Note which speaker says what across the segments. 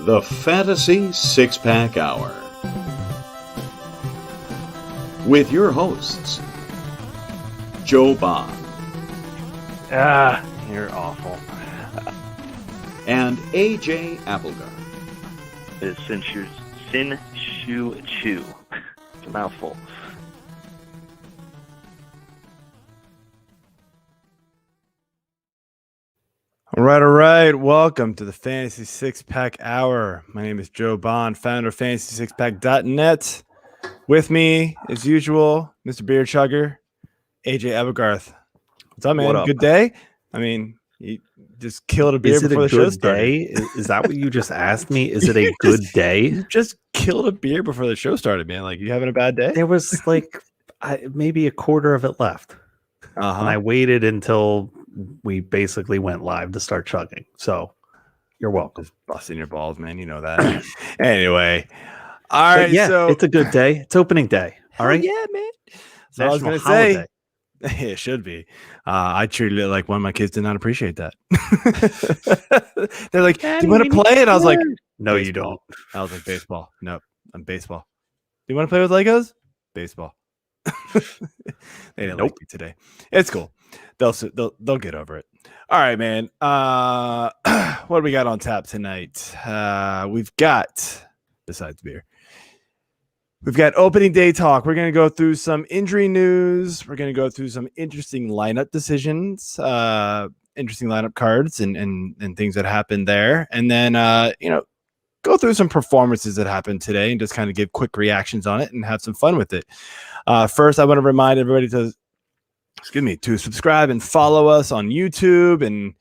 Speaker 1: The Fantasy Six-Pack Hour. With your hosts, Joe Bond.
Speaker 2: You're awful.
Speaker 1: And AJ Applegarth.
Speaker 2: It's Sin Shu Chu. It's a mouthful.
Speaker 3: All right. Welcome to the Fantasy Six-Pack Hour. My name is Joe Bond, founder of FantasySixPack.net. With me, as usual, Mr. Beer Chugger, AJ Applegarth. What's up, man?
Speaker 4: What up?
Speaker 3: Good day? I mean, you just killed a beer before the show started.
Speaker 4: Is that what you just asked me? Is it a good day?
Speaker 3: You just killed a beer before the show started, man. Like, you having a bad day?
Speaker 4: There was maybe a quarter of it left. And I waited until we basically went live to start chugging. So you're welcome.
Speaker 3: Just busting your balls, man. You know that. Anyway. All right.
Speaker 4: Yeah,
Speaker 3: so
Speaker 4: it's a good day. It's opening day. All right.
Speaker 3: Yeah, man. So
Speaker 4: National
Speaker 3: I was going to
Speaker 4: holiday.
Speaker 3: say, it should be. I treated it like one of my kids did not appreciate that. They're like, do you want to play it? I was like,
Speaker 4: No,
Speaker 3: baseball.
Speaker 4: you don't.
Speaker 3: I was like, baseball. Nope. I'm baseball. Do you want to play with Legos? Baseball. They didn't like me today. It's cool. They'll get over it. All right, man. What do we got on tap tonight? We've got, besides beer, we've got opening day talk. We're going to go through some injury news. We're going to go through some interesting lineup decisions, interesting lineup cards and things that happened there. And then, go through some performances that happened today and just kind of give quick reactions on it and have some fun with it. First, I want to remind everybody to subscribe and follow us on YouTube. And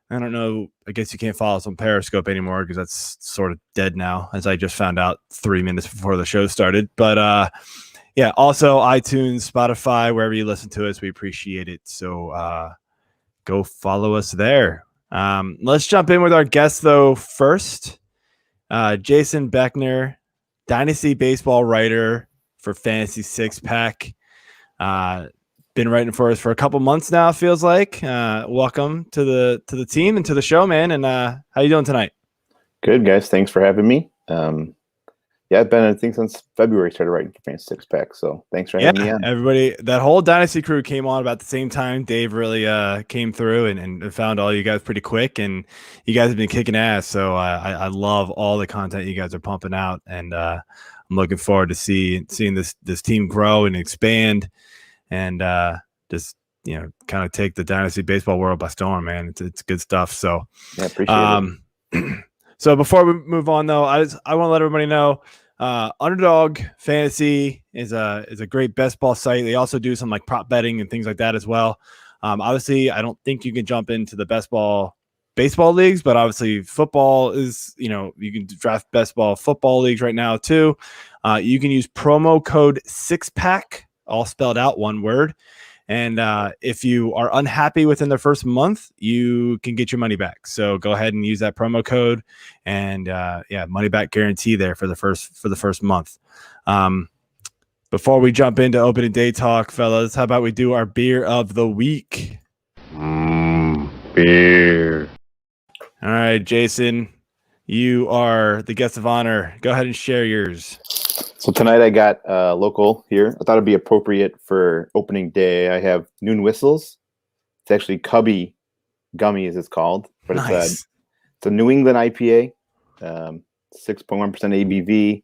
Speaker 3: I don't know, I guess you can't follow us on Periscope anymore because that's sort of dead now, as I just found out 3 minutes before the show started. But also iTunes, Spotify, wherever you listen to us, we appreciate it. So go follow us there. Let's jump in with our guest, though, first. Jason Beckner, Dynasty Baseball writer for Fantasy Six-Pack. Been writing for us for a couple months now, it feels like. Welcome to the team and to the show, man. And how you doing tonight?
Speaker 5: Good, guys. Thanks for having me. I've been, I think, since February started writing for Fantasy Six-Pack. So thanks for having me on.
Speaker 3: Everybody, that whole Dynasty crew came on about the same time. Dave really came through and found all you guys pretty quick. And you guys have been kicking ass. So I love all the content you guys are pumping out. And I'm looking forward to seeing this team grow and expand. And just kind of take the Dynasty baseball world by storm, man. It's good stuff. So
Speaker 5: I appreciate it.
Speaker 3: So before we move on, though, I want to let everybody know Underdog Fantasy is a great best ball site. They also do some like prop betting and things like that as well. Obviously, I don't think you can jump into the best ball baseball leagues, but obviously football is, you can draft best ball football leagues right now too. You can use promo code SIXPACK, all spelled out, one word. And if you are unhappy within the first month, you can get your money back. So go ahead and use that promo code, and money back guarantee there for the first month. Before we jump into opening day talk, fellas, how about we do our beer of the week?
Speaker 4: Beer.
Speaker 3: All right, Jason, you are the guest of honor. Go ahead and share yours.
Speaker 5: So tonight I got local here. I thought it'd be appropriate for opening day. I have Noon Whistles. It's actually Cubby Gummy, as it's called, but
Speaker 3: Nice.
Speaker 5: it's a New England IPA, 6.1% ABV.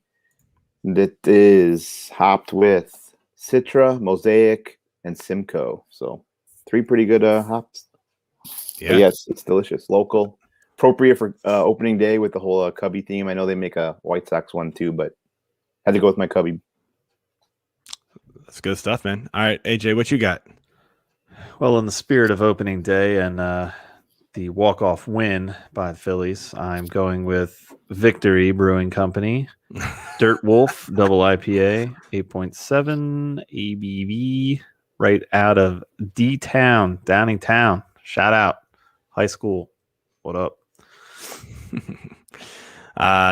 Speaker 5: And it is hopped with Citra, Mosaic, and Simcoe. So 3 pretty good hops.
Speaker 3: Yeah.
Speaker 5: But yes, it's delicious. Local, appropriate for opening day with the whole Cubby theme. I know they make a White Sox one too, but had to go with my Cubby.
Speaker 3: That's good stuff, man. All right, AJ, what you got?
Speaker 4: Well, in the spirit of opening day and the walk-off win by the Phillies, I'm going with Victory Brewing Company. Dirt Wolf Double IPA, 8.7 ABV, right out of D-Town, Downingtown. Shout out. High school. What up?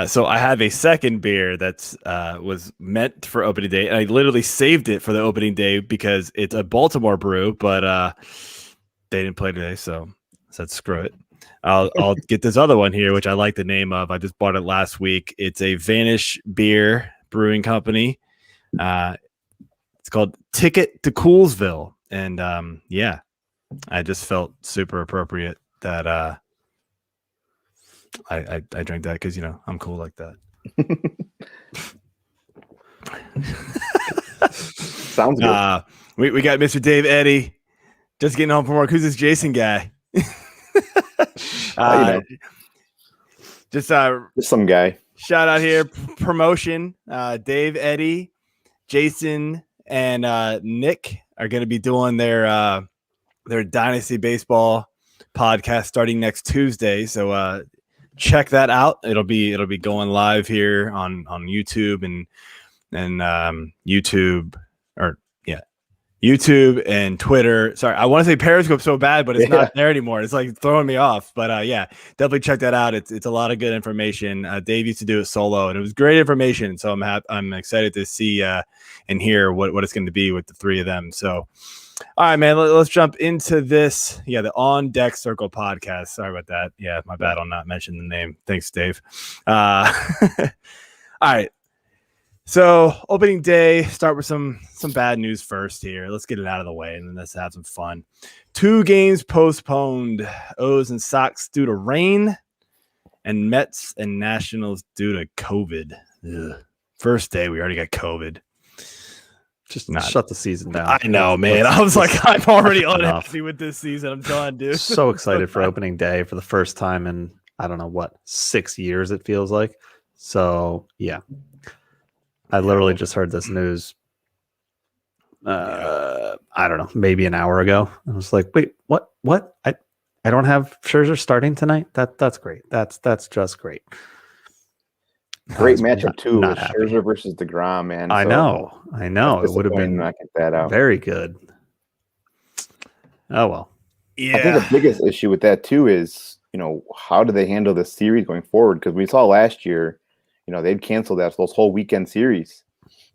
Speaker 3: So I have a second beer that's was meant for opening day, and I literally saved it for the opening day because it's a Baltimore brew, but they didn't play today, so I said screw it. I'll get this other one here, which I like the name of. I just bought it last week. It's a Vanish Beer Brewing Company. It's called Ticket to Coolsville, and I just felt super appropriate that I drank that because I'm cool like that.
Speaker 5: Sounds good.
Speaker 3: We got Mr. Dave Eddy just getting home from work. Who's this Jason guy? Just
Speaker 5: some guy.
Speaker 3: Shout out here, promotion. Dave Eddy, Jason, and Nick are going to be doing their Dynasty Baseball podcast starting next Tuesday. So check that out. It'll be going live here on YouTube and YouTube and Twitter. Sorry, I want to say Periscope so bad, but it's not there anymore. It's like throwing me off. But definitely check that out. It's a lot of good information. Dave used to do it solo, and it was great information. So I'm excited to see and hear what it's going to be with the three of them. So, all right, man, let's jump into this. Yeah, the On Deck Circle podcast. Sorry about that. Yeah, my bad on not mentioning the name. Thanks, Dave. All right. So opening day, start with some bad news first here. Let's get it out of the way and then let's have some fun. 2 games postponed. O's and Sox due to rain, and Mets and Nationals due to COVID. Ugh. First day, we already got COVID.
Speaker 4: Just shut the season down.
Speaker 3: I know, man. I was like, I'm already unhappy with this season. I'm done, dude.
Speaker 4: So excited for opening day for the first time in, I don't know what, 6 years it feels like. So, yeah. I literally just heard this news, I don't know, maybe an hour ago. I was like, wait, what? I don't have Scherzer starting tonight? That's great. That's just great.
Speaker 5: Great matchup, too. Scherzer versus DeGrom, man.
Speaker 4: I know. It would have been
Speaker 5: not get that out.
Speaker 4: Very good. Oh, well.
Speaker 5: Yeah. I think the biggest issue with that, too, is, how do they handle this series going forward? Because we saw last year, they'd canceled those whole weekend series.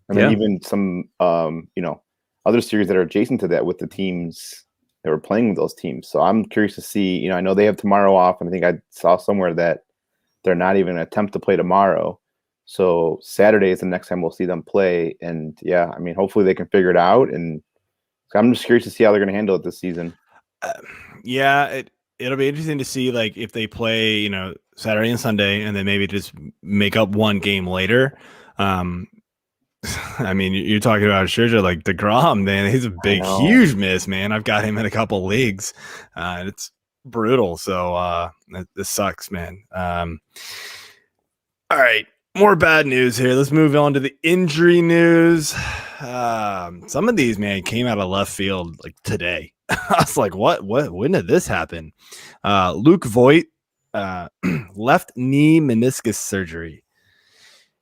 Speaker 5: And then even some, other series that are adjacent to that with the teams that were playing with those teams. So I'm curious to see, I know they have tomorrow off, and I think I saw somewhere that they're not even going to attempt to play tomorrow. So Saturday is the next time we'll see them play. And hopefully they can figure it out. And I'm just curious to see how they're going to handle it this season.
Speaker 3: It'll be interesting to see if they play, Saturday and Sunday, and then maybe just make up one game later. You're talking about Scherzer, like DeGrom, man. He's a big, huge miss, man. I've got him in a couple leagues, and it's brutal. So this sucks, man. All right, more bad news here. Let's move on to the injury news. Some of these, man, came out of left field today. I was like, what? When did this happen? Luke Voigt, left knee meniscus surgery.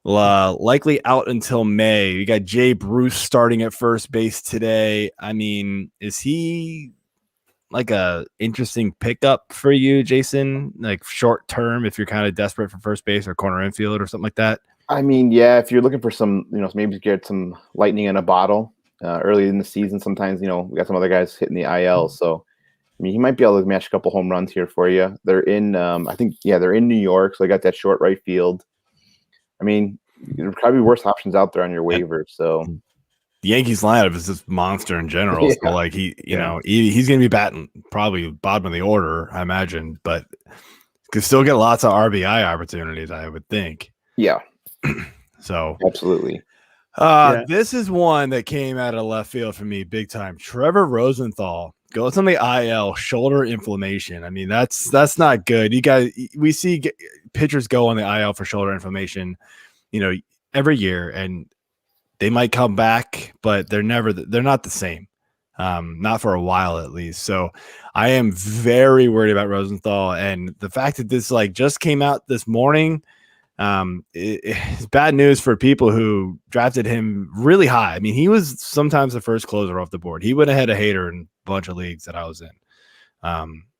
Speaker 3: Likely out until May. You got Jay Bruce starting at first base today. Is he a interesting pickup for you, Jason? Short term, if you're kind of desperate for first base or corner infield or something like that?
Speaker 5: If you're looking for some, maybe get some lightning in a bottle early in the season. Sometimes, we got some other guys hitting the IL. So, he might be able to match a couple home runs here for you. They're in, they're in New York. So they got that short right field. There's probably worse options out there on your waiver. So
Speaker 3: the Yankees lineup is just monster in general. So he's going to be batting probably bottom of the order, I imagine, but could still get lots of RBI opportunities, I would think.
Speaker 5: Yeah.
Speaker 3: So
Speaker 5: absolutely.
Speaker 3: This is one that came out of left field for me big time. Trevor Rosenthal goes on the IL, shoulder inflammation. That's not good. You guys, we see pitchers go on the IL for shoulder inflammation, every year, and they might come back, but they're not the same. Not for a while at least. So I am very worried about Rosenthal, and the fact that this just came out this morning. It's bad news for people who drafted him really high. He was sometimes the first closer off the board. He went ahead of Hader in a bunch of leagues that I was in,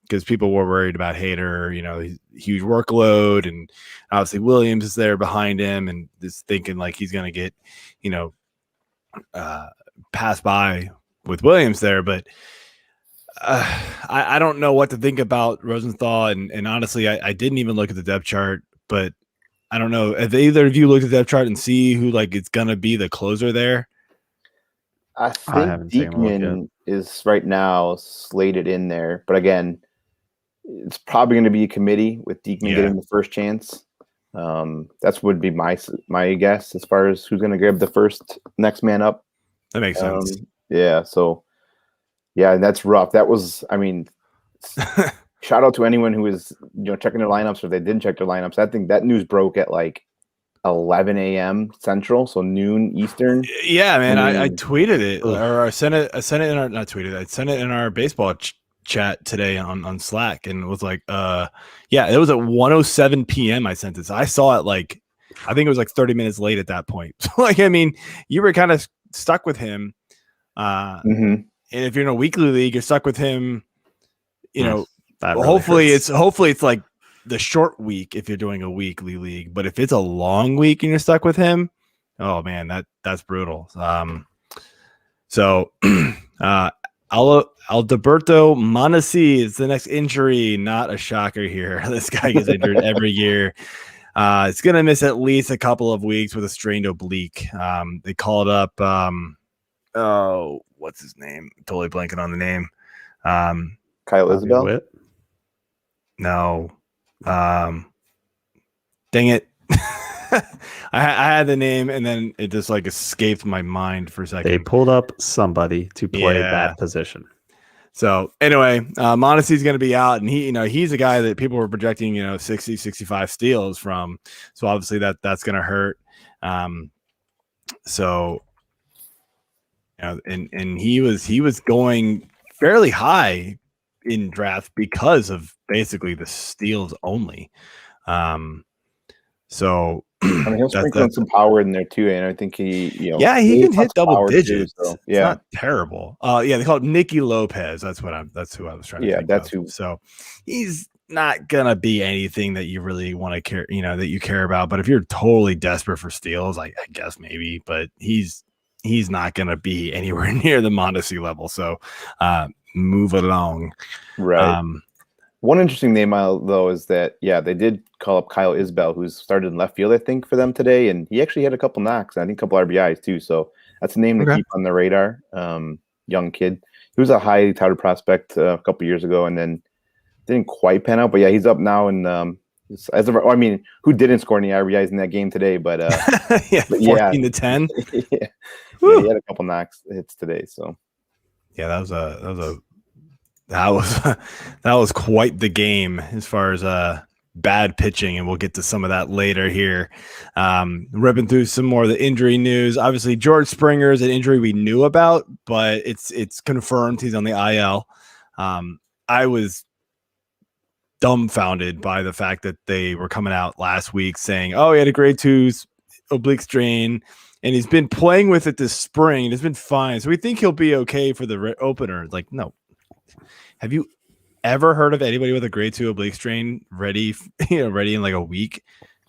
Speaker 3: because people were worried about Hader, huge workload, and obviously Williams is there behind him, and just thinking he's going to get, pass by with Williams there. But I don't know what to think about Rosenthal, and honestly, I didn't even look at the depth chart, but I don't know if either of you looked at the depth chart and see who like it's gonna be the closer there.
Speaker 5: I
Speaker 4: I
Speaker 5: think
Speaker 4: haven't taken a look yet.
Speaker 5: Diekman is right now slated in there, but again, it's probably going to be a committee with Diekman getting the first chance. That's would be my guess as far as who's going to grab the first next man up.
Speaker 3: That makes sense.
Speaker 5: Yeah. So, yeah, that's rough. That was, I mean, shout out to anyone who was checking their lineups, or if they didn't check their lineups. I think that news broke at like 11 a.m. Central, so noon Eastern.
Speaker 3: Yeah, man. I tweeted it, or I sent it in our not tweeted. I sent it in our baseball chat today on Slack, and it was like, yeah, it was at 1:07 p.m. I sent it. So I saw it like, I think it was like 30 minutes late at that point. So like, I mean, you were kind of stuck with him. And if you're in a weekly league, you're stuck with him. Really hopefully it's like the short week if you're doing a weekly league, but if it's a long week and you're stuck with him, oh man, that's brutal. So Alberto Mondesi is the next injury. Not a shocker here. This guy gets injured every year. It's gonna miss at least a couple of weeks with a strained oblique. They called up what's his name? Totally blanking on the name.
Speaker 5: Kyle Isbell?
Speaker 3: No. Dang it. I had the name and then it just like escaped my mind for a second.
Speaker 4: They pulled up somebody to play that position.
Speaker 3: So anyway, Mondesi's going to be out, and he's a guy that people were projecting 60, 65 steals from. So obviously that's going to hurt. So and he was going fairly high in draft because of basically the steals only. So
Speaker 5: I mean, he'll sprinkle in some power in there too, and I think he
Speaker 3: can hit double digits.
Speaker 5: Too, so,
Speaker 3: it's not terrible. They call it Nicky Lopez. That's who I was trying to think
Speaker 5: that's
Speaker 3: of.
Speaker 5: who.
Speaker 3: So he's not gonna be anything that you really want to care, that you care about. But if you're totally desperate for steals, I guess maybe, but he's not gonna be anywhere near the Mondesi level. So move along.
Speaker 5: Right. One interesting name, though, is that, they did call up Kyle Isbell, who's started in left field, I think, for them today. And he actually had a couple knocks, and I think a couple RBIs, too. So that's a name to keep on the radar. Young kid. He was a highly touted prospect a couple years ago and then didn't quite pan out. But, he's up now. And who didn't score any RBIs in that game today? But,
Speaker 3: 14-10.
Speaker 5: He had a couple knocks hits today. So,
Speaker 3: yeah, that was quite the game as far as bad pitching, and we'll get to some of that later here. Ripping through some more of the injury news. Obviously, George Springer is an injury we knew about, but it's confirmed he's on the IL. I was dumbfounded by the fact that they were coming out last week saying, "Oh, he had a grade 2 oblique strain, and he's been playing with it this spring. It's been fine, so we think he'll be okay for the opener." Like, no. Have you ever heard of anybody with a grade 2 oblique strain ready in like a week?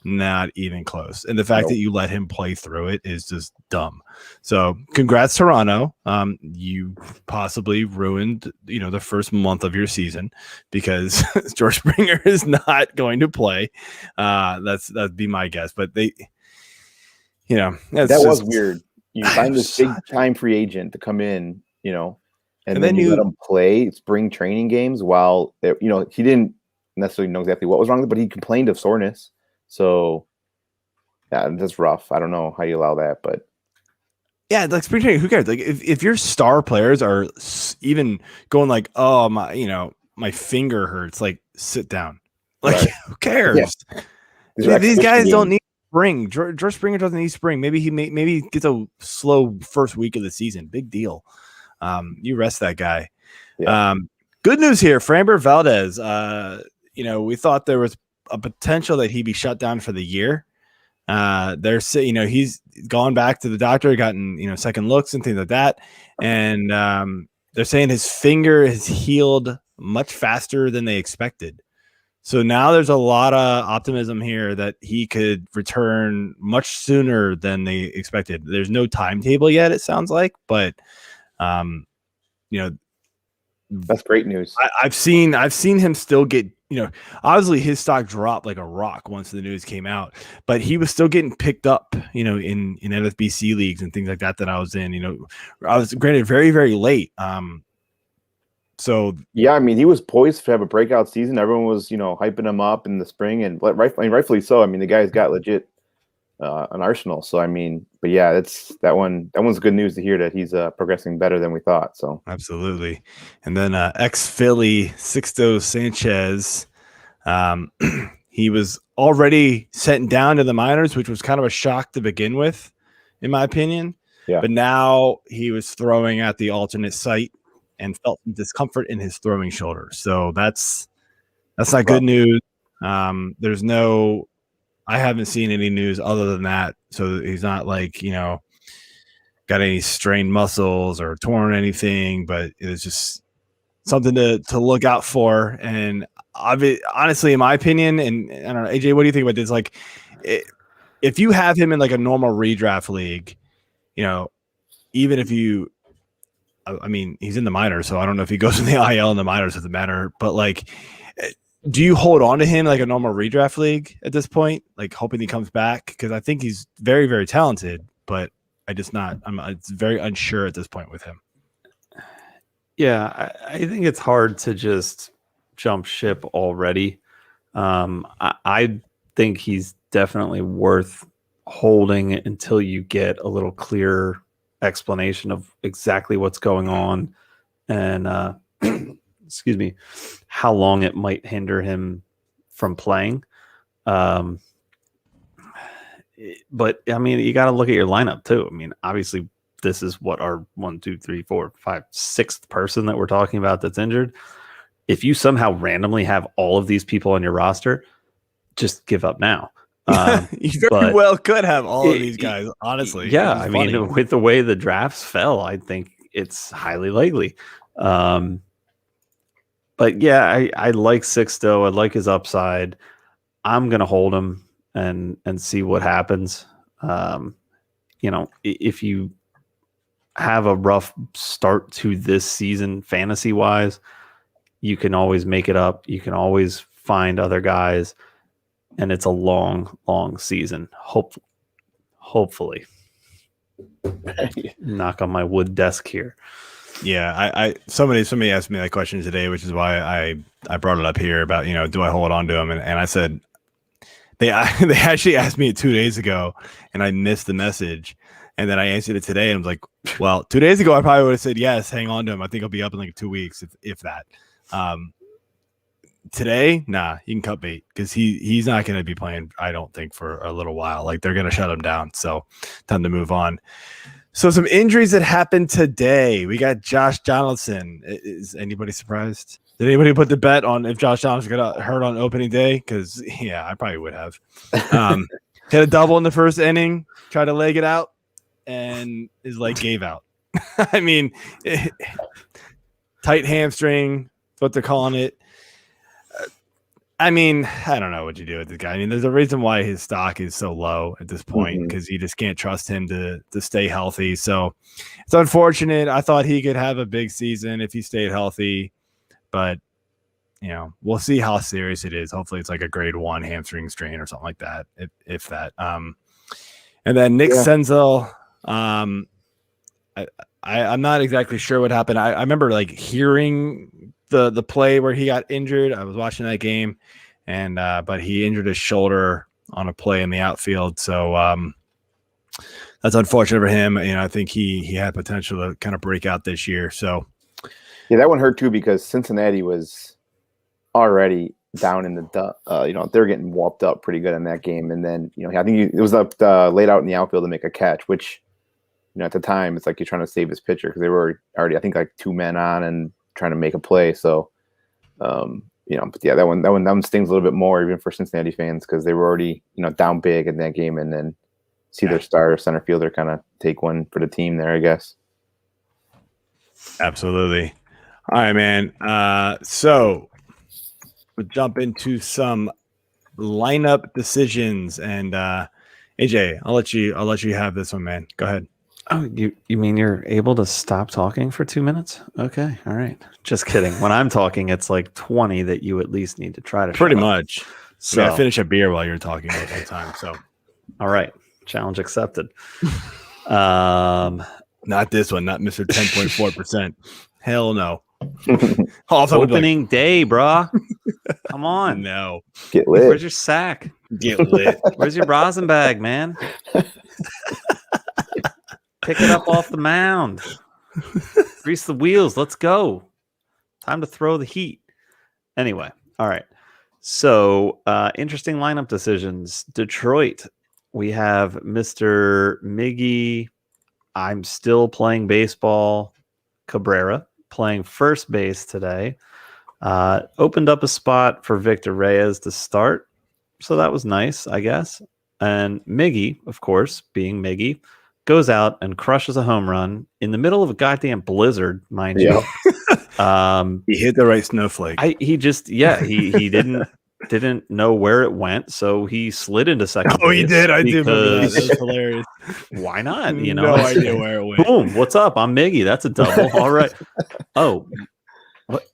Speaker 3: Not even close. And the fact that you let him play through it is just dumb. So congrats, Toronto. You possibly ruined, the first month of your season because George Springer is not going to play. That'd be my guess. But that
Speaker 5: was weird. You find this big time free agent to come in, and then you let him play spring training games while he didn't necessarily know exactly what was wrong, but he complained of soreness. So that's rough. I don't know how you allow that, but
Speaker 3: like spring training, who cares? Like if your star players are even going like, oh my finger hurts, like sit down. Like who cares? Yeah. These guys don't need spring. George Springer doesn't need spring. Maybe he gets a slow first week of the season. Big deal. You rest that guy. Yeah. Good news here. Framber Valdez. We thought there was a potential that he'd be shut down for the year. They're saying, he's gone back to the doctor, gotten, second looks and things like that. And they're saying his finger has healed much faster than they expected. So now there's a lot of optimism here that he could return much sooner than they expected. There's no timetable yet, it sounds like, but
Speaker 5: That's great news.
Speaker 3: I've seen him still get, obviously his stock dropped like a rock once the news came out, but he was still getting picked up, in NFBC leagues and things like that I was in. I was granted very, very late. So
Speaker 5: yeah, I mean, he was poised to have a breakout season. Everyone was, hyping him up in the spring, and rightfully so. I mean, the guy's got legit an arsenal. So I mean, but yeah, that one's good news to hear that he's progressing better than we thought. So
Speaker 3: absolutely. And then ex-Philly Sixto Sanchez, he was already sent down to the minors, which was kind of a shock to begin with, in my opinion.
Speaker 5: Yeah.
Speaker 3: But now he was throwing at the alternate site and felt some discomfort in his throwing shoulder. So that's not good news. I haven't seen any news other than that. So he's not like, got any strained muscles or torn anything, but it's just something to look out for. And honestly, in my opinion, and I don't know, AJ, what do you think about this? Like, if you have him in like a normal redraft league, even if you, I mean, he's in the minors, so I don't know if he goes in the IL in the minors, doesn't matter. But like, do you hold on to him like a normal redraft league at this point, like hoping he comes back? Because I think he's very, very talented, but it's very unsure at this point with him.
Speaker 4: Yeah, I think it's hard to just jump ship already. I think he's definitely worth holding until you get a little clearer explanation of exactly what's going on and excuse me, how long it might hinder him from playing. But I mean, you got to look at your lineup too. I mean, obviously this is what our 1, 2, 3, 4, 5, 6th person that we're talking about that's injured. If you somehow randomly have all of these people on your roster, just give up now.
Speaker 3: You very well could have all of these guys, honestly.
Speaker 4: Yeah, I mean, with the way the drafts fell, I think it's highly likely. But yeah, I like Sixto. I like his upside. I'm gonna hold him and see what happens. If you have a rough start to this season fantasy wise, you can always make it up. You can always find other guys. And it's a long, long season. Hopefully. Knock on my wood desk here.
Speaker 3: Yeah, somebody asked me that question today, which is why I brought it up here about, do I hold on to him? And I said they actually asked me it 2 days ago, and I missed the message. And then I answered it today, and I was like, well, 2 days ago I probably would have said yes, hang on to him. I think he'll be up in like 2 weeks, if that. Today, nah, you can cut bait because he's not going to be playing, I don't think, for a little while. Like, they're going to shut him down. So time to move on. So some injuries that happened today. We got Josh Donaldson. Is anybody surprised? Did anybody put the bet on if Josh Donaldson got hurt on opening day? Because, yeah, I probably would have. Hit a double in the first inning, tried to leg it out, and his leg gave out. I mean, tight hamstring, that's what they're calling it. I mean, I don't know what you do with this guy. I mean, there's a reason why his stock is so low at this point because you just can't trust him to stay healthy. So it's unfortunate. I thought he could have a big season if he stayed healthy, but we'll see how serious it is. Hopefully it's like a grade 1 hamstring strain or something like that, if that. And then Nick Senzel, I'm not exactly sure what happened. I remember like hearing the play where he got injured. I was watching that game, and but he injured his shoulder on a play in the outfield. So that's unfortunate for him. I think he had potential to kind of break out this year. So
Speaker 5: yeah, that one hurt too because Cincinnati was already down in the they were getting whopped up pretty good in that game, and then I think it was up laid out in the outfield to make a catch, which at the time it's like you're trying to save his pitcher because they were already I think like 2 men on and trying to make a play. So, but yeah, that one stings a little bit more even for Cincinnati fans because they were already, down big in that game and then see their star center fielder kind of take one for the team there, I guess.
Speaker 3: Absolutely. All right, man. So we'll jump into some lineup decisions and AJ, I'll let you have this one, man. Go ahead.
Speaker 4: Oh, you mean you're able to stop talking for 2 minutes? Okay, all right. Just kidding. When I'm talking, it's like 20 that you at least need to try to
Speaker 3: Pretty
Speaker 4: shut up.
Speaker 3: much.
Speaker 4: So
Speaker 3: I finish a beer while you're talking most of the time. So
Speaker 4: all right, challenge accepted.
Speaker 3: not this one, not Mr. 10.4%. Hell no. Also,
Speaker 4: Opening day, brah. Come on.
Speaker 3: No.
Speaker 5: Get
Speaker 4: Where's
Speaker 5: lit.
Speaker 4: your sack?
Speaker 3: Get lit.
Speaker 4: Where's your rosin bag, man? Pick it up off the mound. Grease the wheels. Let's go. Time to throw the heat. Anyway, all right. So, interesting lineup decisions. Detroit, we have Mr. Miggy. I'm still playing baseball. Cabrera playing first base today. Opened up a spot for Victor Reyes to start. So that was nice, I guess. And Miggy, of course, being Miggy, goes out and crushes a home run in the middle of a goddamn blizzard, mind you.
Speaker 3: He hit the right snowflake.
Speaker 4: He didn't know where it went, so he slid into second.
Speaker 3: Oh, he did. I do remember that.
Speaker 4: because-
Speaker 3: That was hilarious.
Speaker 4: Why not? You
Speaker 3: No
Speaker 4: know,
Speaker 3: idea where it went.
Speaker 4: Boom! What's up? I'm Miggy. That's a double. All right. Oh, what?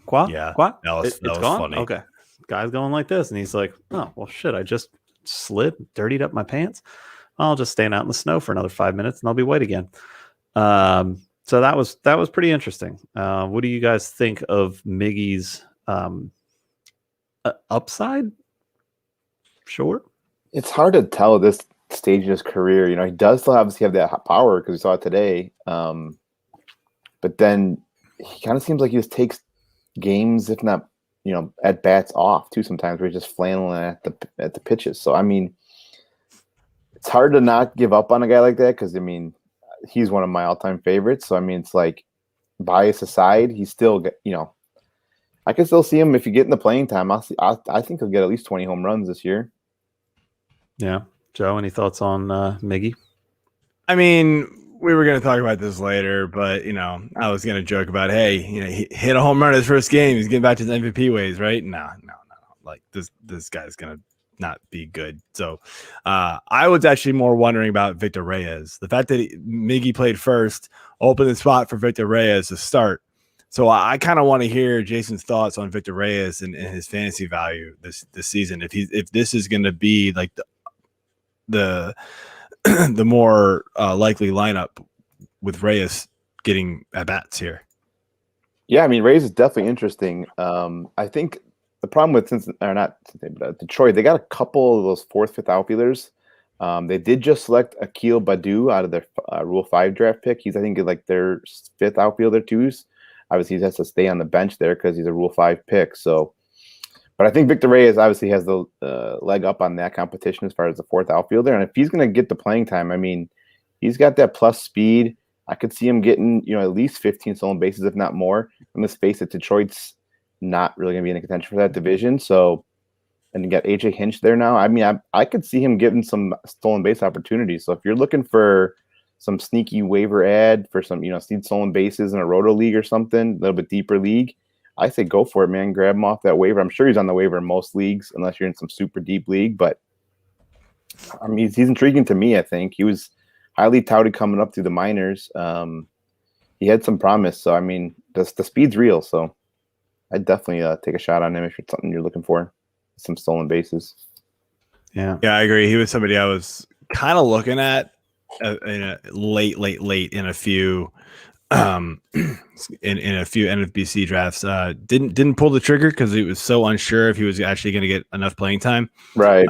Speaker 4: Qua?
Speaker 3: Yeah,
Speaker 4: Qua?
Speaker 3: that was
Speaker 4: It's
Speaker 3: funny.
Speaker 4: gone. Okay, guy's going like this, and he's like, "Oh well, shit! I just slid, dirtied up my pants. I'll just stand out in the snow for another 5 minutes, and I'll be white again." So that was pretty interesting. What do you guys think of Miggy's upside? Sure.
Speaker 5: It's hard to tell at this stage in his career. You know, he does still obviously have that power because we saw it today. But then he kind of seems like he just takes games, if not, you know, at bats off too. Sometimes where he's just flailing at the pitches. So I mean, it's hard to not give up on a guy like that because I mean, he's one of my all-time favorites. So I mean, it's like bias aside, he's still, you know, I can still see him if you get in the playing time. I think he'll get at least 20 home runs this year.
Speaker 4: Yeah. Joe, any thoughts on Miggy?
Speaker 3: I mean, we were going to talk about this later, but, you know, I was going to joke about, hey, you know, he hit a home run his first game. He's getting back to his MVP ways, right? No. Like, this guy's going to not be good. So I was actually more wondering about Victor Reyes. The fact that Miggy played first opened the spot for Victor Reyes to start. So I kind of want to hear Jason's thoughts on Victor Reyes and his fantasy value this season. If this is going to be like the more likely lineup with Reyes getting at bats here. Yeah,
Speaker 5: I mean, Reyes is definitely interesting. I think the problem with Detroit, they got a couple of those 4th, 5th outfielders. They did just select Akil Badu out of their Rule 5 draft pick. He's, I think, like their 5th outfielder too. Obviously, he has to stay on the bench there because he's a Rule 5 pick. So, but I think Victor Reyes obviously has the leg up on that competition as far as the 4th outfielder. And if he's going to get the playing time, I mean, he's got that plus speed. I could see him getting, you know, at least 15 stolen bases, if not more. And let's face it, Detroit's not really going to be in a contention for that division. So, and you got AJ Hinch there now. I mean, I could see him getting some stolen base opportunities. So if you're looking for some sneaky waiver ad for some, you know, stolen bases in a roto league or something, a little bit deeper league, I say go for it, man. Grab him off that waiver. I'm sure he's on the waiver in most leagues, unless you're in some super deep league. But I mean, he's intriguing to me. I think he was highly touted coming up through the minors. He had some promise. So I mean, the speed's real. So I'd definitely take a shot on him if it's something you're looking for. Some stolen bases.
Speaker 4: Yeah,
Speaker 3: I agree. He was somebody I was kind of looking at in a late in a few in a few NFBC drafts. Didn't pull the trigger because he was so unsure if he was actually going to get enough playing time.
Speaker 5: Right.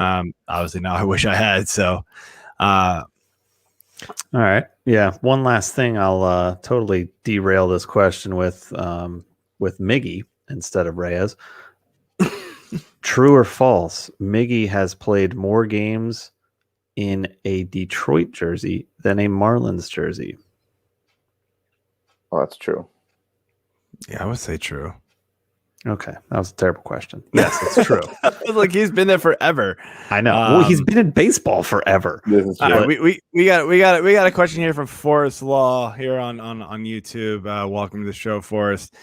Speaker 3: Obviously now I wish I had. So
Speaker 4: all right. Yeah. One last thing. I'll totally derail this question with Miggy instead of Reyes. True or false? Miggy has played more games in a Detroit jersey than a Marlins jersey.
Speaker 5: Oh, that's true.
Speaker 3: yeah, I would say true.
Speaker 4: Okay, that was a terrible question. Yes, it's true.
Speaker 3: Like he's been there forever.
Speaker 4: I know. Well, he's been in baseball forever.
Speaker 5: This is true.
Speaker 3: All right, we got a question here from Forrest Law here on YouTube. Welcome to the show, Forrest.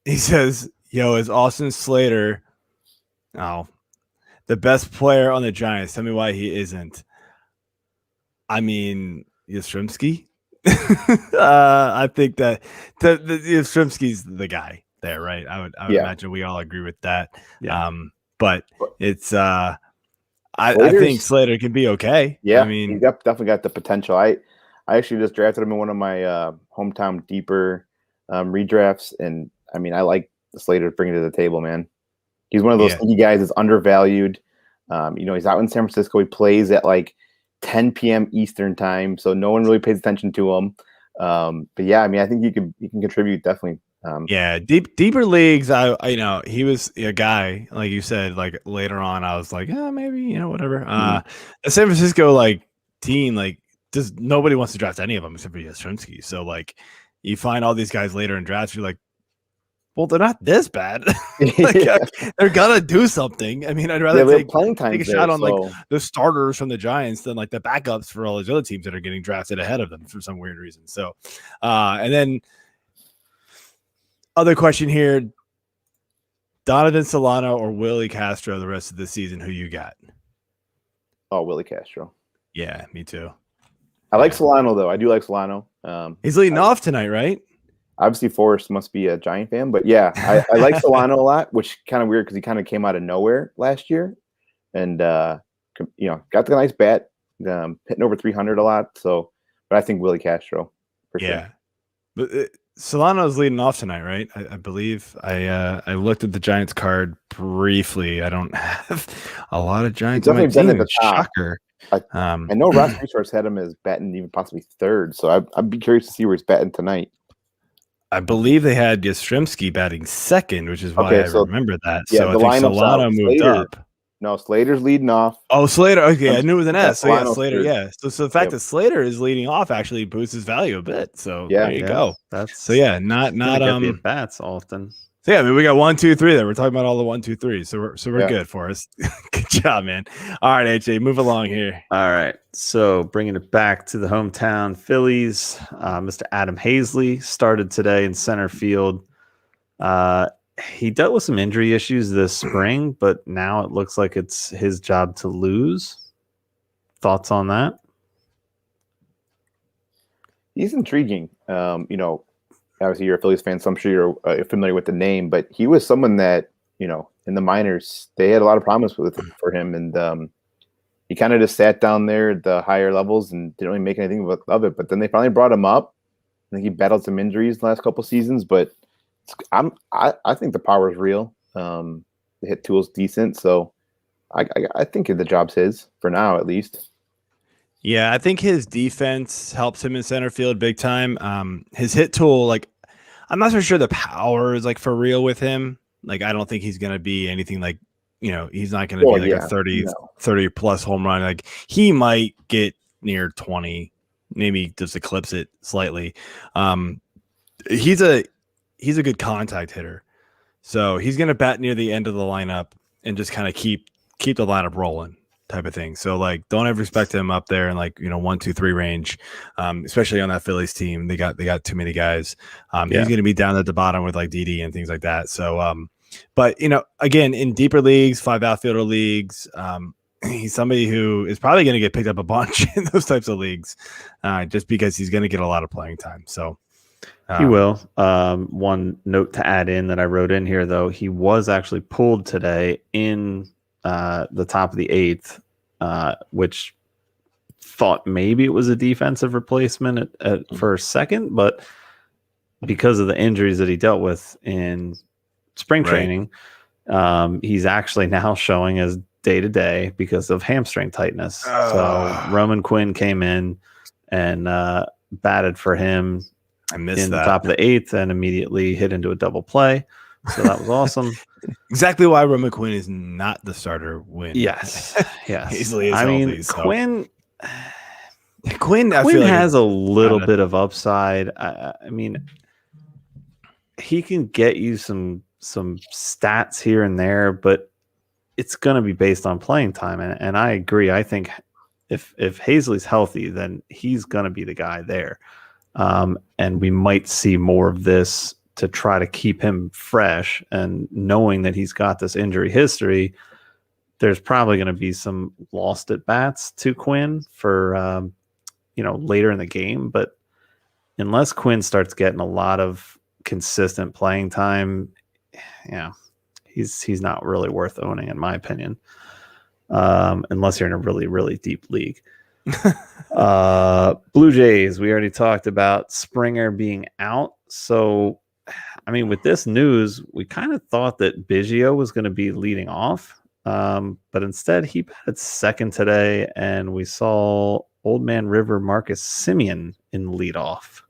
Speaker 3: He says, "Yo, is Austin Slater the best player on the Giants? Tell me why he isn't." I mean, Yastrzemski. I think that the Yastrzemski's the guy there, right? I would imagine we all agree with that.
Speaker 4: Yeah.
Speaker 3: But it's I
Speaker 5: Slater's-
Speaker 3: think Slater can be okay.
Speaker 5: Yeah,
Speaker 3: I mean,
Speaker 5: he's definitely got the potential. I actually just drafted him in one of my hometown deeper redrafts, and I mean, I like Slater bringing to the table, man. He's one of those sneaky guys that's undervalued. He's out in San Francisco. He plays at like 10 p.m. Eastern time, so no one really pays attention to him. But yeah, I mean, I think he can contribute definitely.
Speaker 3: Deeper leagues. He was a guy like you said. Like later on, I was like, maybe whatever. The San Francisco team just nobody wants to draft any of them except for Yastrzemski. So you find all these guys later in drafts, you're like, well, they're not this bad. They're gonna do something. I mean, I'd rather take a shot on the starters from the Giants than the backups for all these other teams that are getting drafted ahead of them for some weird reason. So, and then other question here: Donovan Solano or Willie Castro the rest of the season? Who you got?
Speaker 5: Oh, Willie Castro.
Speaker 3: Yeah, me too.
Speaker 5: I like Solano though. I do like Solano.
Speaker 3: He's leading off tonight, right?
Speaker 5: Obviously, Forrest must be a Giant fan, but yeah, I like Solano a lot, which kind of weird because he kind of came out of nowhere last year, and got the nice bat, hitting over 300 a lot. So, but I think Willie Castro for sure.
Speaker 3: But Solano's leading off tonight, right? I believe I looked at the Giants card briefly. I don't have a lot of Giants.
Speaker 5: He's definitely been at the top.
Speaker 3: Shocker.
Speaker 5: I know Ross Resource had him as batting even possibly third, so I'd be curious to see where he's batting tonight.
Speaker 3: I believe they had Yastrzemski batting second, which is why I remember that.
Speaker 5: Yeah,
Speaker 3: so I think Solano moved up.
Speaker 5: No, Slater's leading off.
Speaker 3: Oh, Slater. Okay, I knew it was an S. So yeah, Slater.
Speaker 5: Third.
Speaker 3: Yeah. So the fact that Slater is leading off actually boosts his value a bit. So there you go.
Speaker 4: That's
Speaker 3: so yeah, not
Speaker 4: the bats often.
Speaker 3: So yeah, I mean, we got 1, 2, 3 there. We're talking about all the 1, 2, 3. So we're good for us. Good job, man. All right, AJ, move along here.
Speaker 4: All right. So bringing it back to the hometown Phillies, Mr. Adam Hazley started today in center field. He dealt with some injury issues this spring, but now it looks like it's his job to lose. Thoughts on that?
Speaker 5: He's intriguing. Obviously you're a Phillies fan, so I'm sure you're familiar with the name, but he was someone that, in the minors, they had a lot of promise for him. And he kind of just sat down there at the higher levels and didn't really make anything of it. But then they finally brought him up. I think he battled some injuries the last couple seasons, but I think the power is real. The hit tool is decent. So I think the job's his for now, at least.
Speaker 3: Yeah, I think his defense helps him in center field big time. His hit tool, I'm not so sure the power is for real with him. I don't think he's going to be anything he's not going to be a 30 plus home run. He might get near 20, maybe just eclipse it slightly. He's a good contact hitter. So he's going to bat near the end of the lineup and just kind of keep the lineup rolling. Type of thing. So don't ever expect him up there in 1, 2, 3 range, especially on that Phillies team. They got too many guys. He's going to be down at the bottom with DD and things like that. So, but again, in deeper leagues, 5 outfielder leagues, he's somebody who is probably going to get picked up a bunch in those types of leagues, just because he's going to get a lot of playing time. So
Speaker 4: he will. One note to add in that I wrote in here, though, he was actually pulled today in the top of the 8th, which thought maybe it was a defensive replacement for a second, but because of the injuries that he dealt with in spring training, he's actually now showing as day-to-day because of hamstring tightness. So Roman Quinn came in and batted for him the top of the 8th and immediately hit into a double play. So that was awesome.
Speaker 3: Exactly why Roman Quinn is not the starter when
Speaker 4: yes.
Speaker 3: Easily is
Speaker 4: healthy,
Speaker 3: so.
Speaker 4: Quinn has a little bit of upside. I mean, he can get you some stats here and there, but it's going to be based on playing time. And I agree. I think if Hazley's healthy, then he's going to be the guy there. And we might see more of this to try to keep him fresh, and knowing that he's got this injury history, there's probably going to be some lost at bats to Quinn for later in the game. But unless Quinn starts getting a lot of consistent playing time, he's not really worth owning, in my opinion. Unless you're in a really, really deep league. Blue Jays, we already talked about Springer being out. So, I mean, with this news, we kind of thought that Biggio was going to be leading off. But instead, he batted second today, and we saw Old Man River Marcus Semien in leadoff.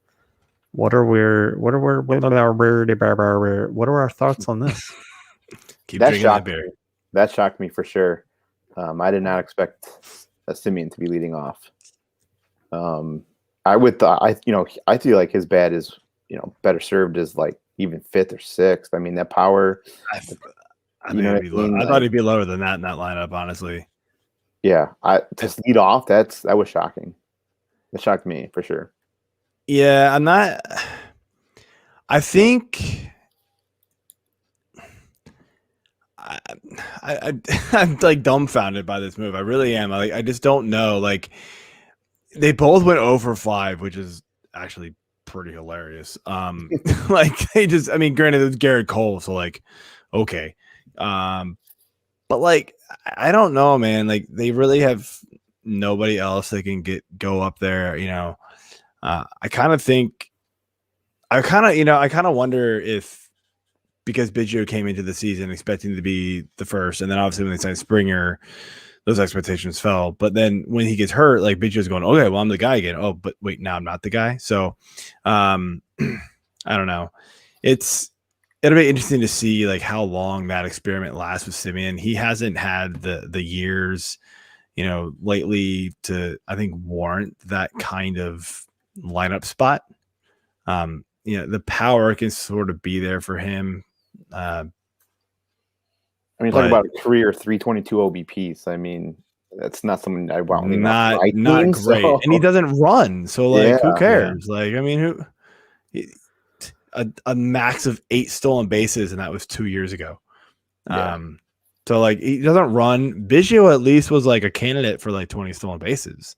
Speaker 4: What are our thoughts on this?
Speaker 3: Keep drinking that
Speaker 5: shocked
Speaker 3: beer.
Speaker 5: me. That shocked me for sure. I did not expect a Semien to be leading off. I feel like his bat is, better served as like even fifth or sixth. I mean, that power.
Speaker 3: I thought he'd be lower than that in that lineup, honestly.
Speaker 5: Yeah, to lead off, that was shocking. It shocked me for sure.
Speaker 3: Yeah, I'm not. I think I'm like dumbfounded by this move. I really am. I just don't know. Like, they both went 0 for 5, which is actually pretty hilarious. Like, granted, it was Garrett Cole, so like, okay. But like, I don't know, man. Like, they really have nobody else that can go up there. I kind of wonder if, because Biggio came into the season expecting to be the first, and then obviously when they signed Springer, those expectations fell. But then when he gets hurt, like, Biggio's going, okay, well, I'm the guy again. Oh, but wait, now I'm not the guy. So, I don't know. It'll be interesting to see like how long that experiment lasts with Semien. He hasn't had the years, lately to, I think, warrant that kind of lineup spot. The power can sort of be there for him.
Speaker 5: Talking about a career 322 OBPs. I mean, that's not something I want.
Speaker 3: Not great, so. And he doesn't run. So like, who cares? Yeah. Like, I mean, a max of 8 stolen bases, and that was 2 years ago. Yeah. So like, he doesn't run. Biggio at least was like a candidate for like 20 stolen bases.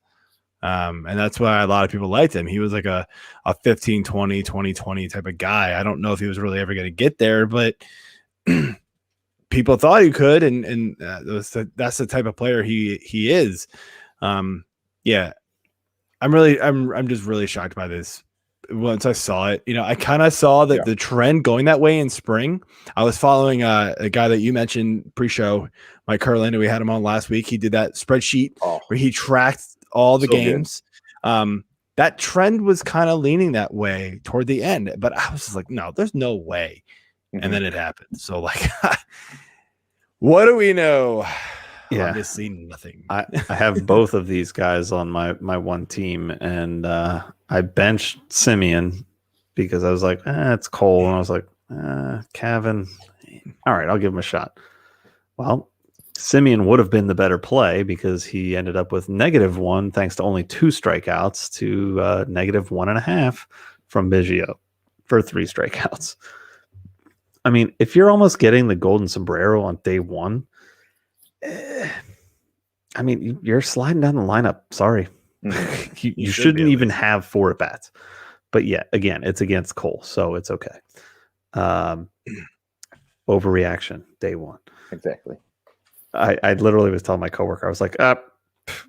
Speaker 3: And that's why a lot of people liked him. He was like a 15, 20, 20, 20 type of guy. I don't know if he was really ever going to get there, but people thought he could. And that's the type of player he is. Yeah, I'm just really shocked by this. Once I saw it, I kind of saw that the trend going that way in spring. I was following a guy that you mentioned pre-show, Mike Curlin, we had him on last week. He did that spreadsheet where he tracked all the games. That trend was kind of leaning that way toward the end, but I was just like, no, there's no way. Mm-hmm. And then it happened. So like, what do we know?
Speaker 4: Yeah,
Speaker 3: obviously nothing.
Speaker 4: I have both of these guys on my one team, and I benched Semien because I was like, it's Cole, and I was like, Cavan. All right, I'll give him a shot. Well, Semien would have been the better play because he ended up with -1 thanks to only 2 strikeouts to -1.5 from Biggio for 3 strikeouts. I mean, if you're almost getting the golden sombrero on day 1, I mean, you're sliding down the lineup. Sorry. you shouldn't even have 4 at-bats. But yeah, again, it's against Cole, so it's okay. Overreaction, day 1.
Speaker 5: Exactly.
Speaker 4: I literally was telling my coworker, I was like,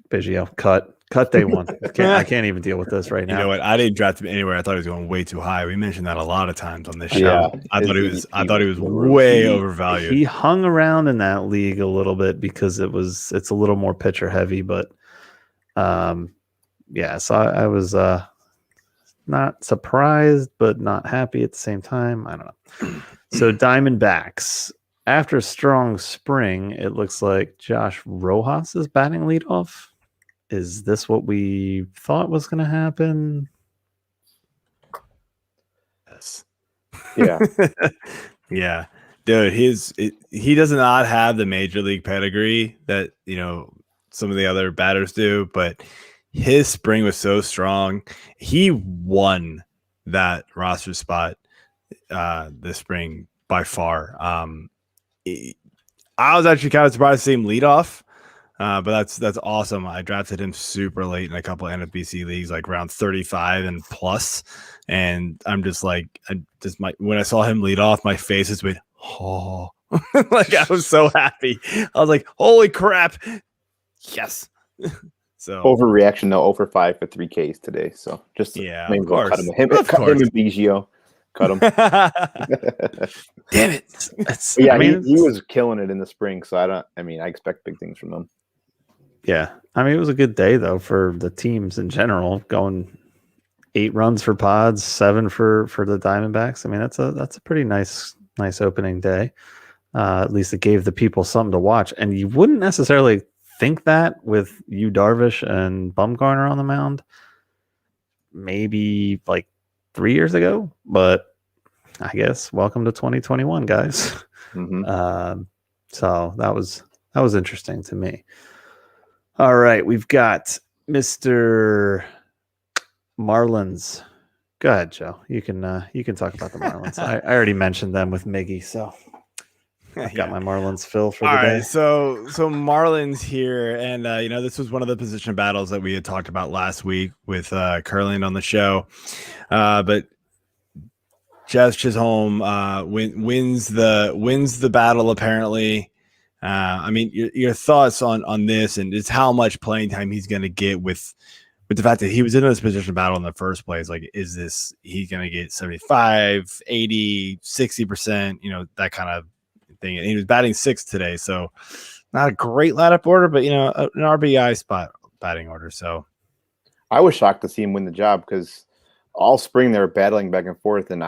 Speaker 4: Biggio, cut day 1. I can't even deal with this right now.
Speaker 3: You know what? I didn't draft him anywhere. I thought he was going way too high. We mentioned that a lot of times on this show. Yeah, I thought he was way overvalued.
Speaker 4: He hung around in that league a little bit because it's a little more pitcher heavy, but so I was not surprised, but not happy at the same time. I don't know. So Diamondbacks. After a strong spring, it looks like Josh Rojas is batting leadoff. Is this what we thought was going to happen?
Speaker 3: Yes.
Speaker 5: Yeah.
Speaker 3: Yeah. Dude, he does not have the major league pedigree that, some of the other batters do, but his spring was so strong. He won that roster spot this spring by far. I was actually kind of surprised to see him lead off. But that's awesome. I drafted him super late in a couple of NFBC leagues, like round 35 and plus. And I'm just like, when I saw him lead off, my face has been, oh, like I was so happy. I was like, holy crap. Yes. So
Speaker 5: Overreaction though, 0 for 5 for 3 Ks today. So just
Speaker 3: yeah,
Speaker 5: maybe
Speaker 3: of
Speaker 5: we'll
Speaker 3: course.
Speaker 5: cut him. Cut him and Biggio. Cut him.
Speaker 3: Damn it.
Speaker 5: Yeah, he was killing it in the spring. So I expect big things from him.
Speaker 4: Yeah. I mean, it was a good day though for the teams in general, going 8 runs for Pods, 7 for the Diamondbacks. I mean, that's a pretty nice opening day. At least it gave the people something to watch. And you wouldn't necessarily think that with Yu Darvish and Bumgarner on the mound maybe like 3 years ago, but I guess welcome to 2021, guys.
Speaker 5: Mm-hmm.
Speaker 4: So that was interesting to me. All right, we've got Mr. Marlins. Go ahead, Joe. You can talk about the Marlins. I already mentioned them with Miggy, so I've got my Marlins fill for the day.
Speaker 3: Right, so Marlins here, and this was one of the position battles that we had talked about last week with Curling on the show, but Jazz Chisholm wins the battle apparently. I mean, your thoughts on this and just how much playing time he's going to get with the fact that he was in this position battle in the first place. Like, is he going to get 75, 80, 60%, that kind of thing. And he was batting 6th today, so not a great lineup order, but an RBI spot batting order. So
Speaker 5: I was shocked to see him win the job because all spring they were battling back and forth, and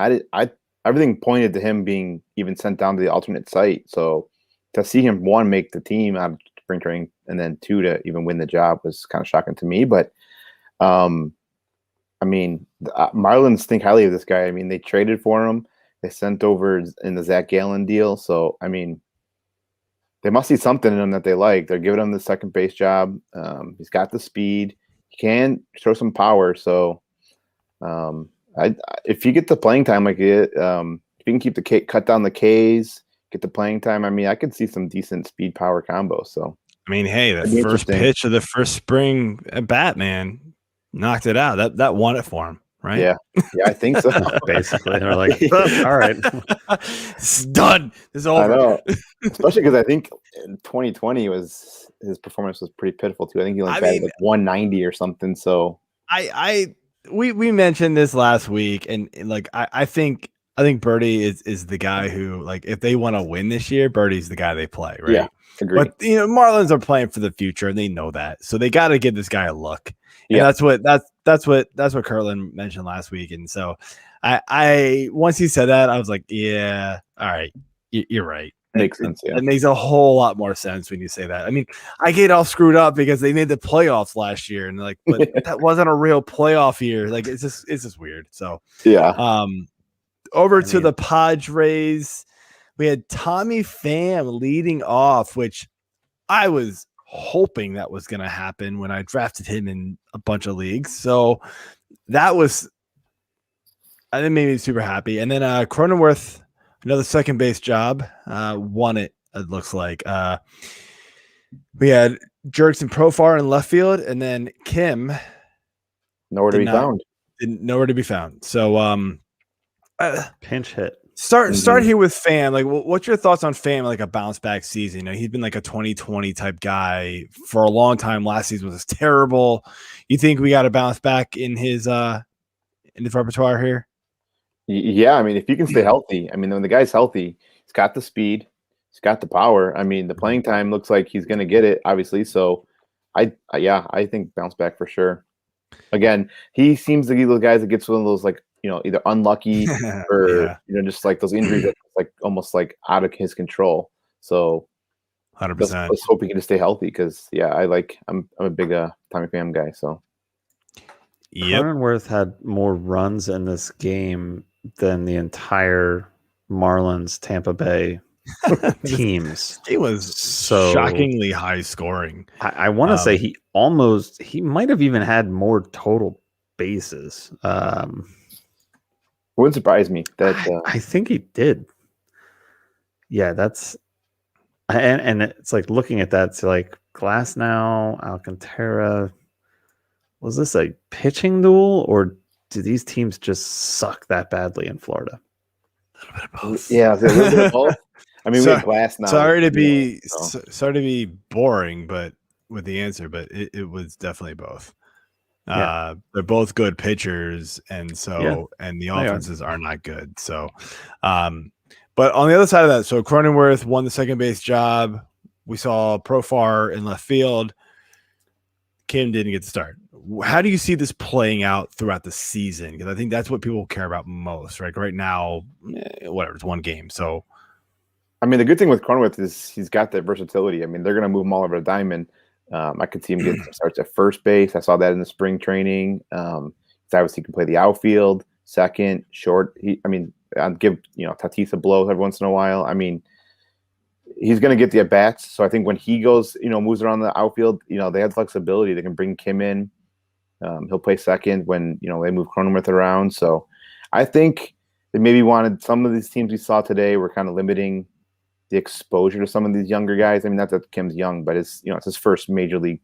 Speaker 5: everything pointed to him being even sent down to the alternate site. So to see him, 1, make the team out of spring training, and then 2, to even win the job was kind of shocking to me. But I mean, Marlins think highly of this guy. I mean, they traded for him. They sent over in the Zach Gallen deal. So, I mean, they must see something in him that they like. They're giving him the second base job. He's got the speed. He can show some power. So, if you get the playing time like it, if you can keep cut down the Ks, get the playing time. I mean, I could see some decent speed power combos. So,
Speaker 3: I mean, hey, the first pitch of the first spring at bat, man, knocked it out. That won it for him, right?
Speaker 5: Yeah, I think so.
Speaker 4: Basically, they're like, all right,
Speaker 3: it's done. It's over.
Speaker 5: I know, especially because I think in 2020 his performance was pretty pitiful too. I think he only batted like 190 or something. So
Speaker 3: we mentioned this last week, and like I think Birdie is the guy who, like, if they want to win this year, Birdie's the guy they play, right?
Speaker 5: Yeah, agreed.
Speaker 3: But Marlins are playing for the future, and they know that, so they got to give this guy a look. And
Speaker 5: yeah,
Speaker 3: that's what Kirtland mentioned last week, and so I once he said that, I was like, yeah, all right, you're right.
Speaker 5: Makes sense. Yeah,
Speaker 3: it makes a whole lot more sense when you say that. I mean, I get all screwed up because they made the playoffs last year, and like, but that wasn't a real playoff year. Like, it's just weird. So
Speaker 5: yeah.
Speaker 3: Over to the Padres, we had Tommy Pham leading off, which I was hoping that was going to happen when I drafted him in a bunch of leagues. So I think made me super happy. And then Cronenworth, another second base job, won it. It looks like we had Jerks and Profar in left field, and then Kim
Speaker 5: nowhere to be found.
Speaker 3: Nowhere to be found. So
Speaker 4: pinch hit.
Speaker 3: Start here with Pham. Like, what's your thoughts on Pham? Like a bounce back season. He's been like a 2020 type guy for a long time. Last season was terrible. You think we got to bounce back in his repertoire here?
Speaker 5: Yeah, I mean, if you can stay healthy, I mean, when the guy's healthy, he's got the speed, he's got the power. I mean, the playing time looks like he's going to get it, obviously. So, I think bounce back for sure. Again, he seems to be those guys that gets one of those, like, either unlucky or just like those injuries that's like almost like out of his control. So,
Speaker 3: 100%.
Speaker 5: Let's hope he can just stay healthy because I'm a big Tommy Pham guy. So,
Speaker 4: Cronenworth had more runs in this game than the entire Marlins Tampa Bay teams.
Speaker 3: It was so shockingly high scoring.
Speaker 4: I want to say he might have even had more total bases.
Speaker 5: Wouldn't surprise me that
Speaker 4: I think he did. Yeah, And it's like looking at that, it's like Glasnow, Alcantara. Was this a pitching duel, or do these teams just suck that badly in Florida?
Speaker 3: A little bit of both.
Speaker 5: Yeah, a little bit of both. I mean, we have Glass now.
Speaker 3: Sorry to be boring, but with the answer, but it was definitely both. They're both good pitchers, and and the offenses are not good. So, but on the other side of that, so Cronenworth won the second base job. We saw Profar in left field. Kim didn't get to start. How do you see this playing out throughout the season? Because I think that's what people care about most, right? Right now, whatever, it's one game. So,
Speaker 5: I mean, the good thing with Cronenworth is he's got that versatility. I mean, they're going to move him all over the diamond. I could see him get some starts at first base. I saw that in the spring training. Obviously, he can play the outfield, second, short. I'd give Tatis a blow every once in a while. I mean, he's going to get the at bats. So I think when he goes, moves around the outfield, they have flexibility. They can bring Kim in. He'll play second when they move Cronenworth around. So I think they maybe wanted some of these teams we saw today were kind of limiting the exposure to some of these younger guys. I mean, not that Kim's young, but it's his first major league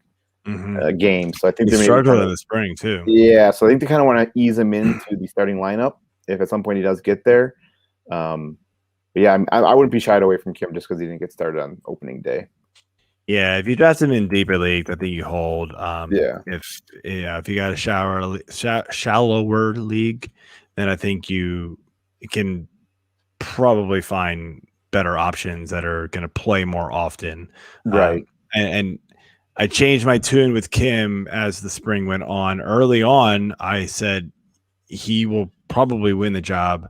Speaker 5: game. So I think
Speaker 3: he struggled in the spring too.
Speaker 5: Yeah, so I think they kind of want to ease him into the starting lineup if at some point he does get there. But yeah, I wouldn't be shied away from Kim just because he didn't get started on opening day.
Speaker 3: Yeah, if you draft him in deeper league, I think you hold. If you got a shallower league, then I think you can probably find better options that are going to play more often.
Speaker 5: Right.
Speaker 3: And I changed my tune with Kim as the spring went on. Early on, I said he will probably win the job.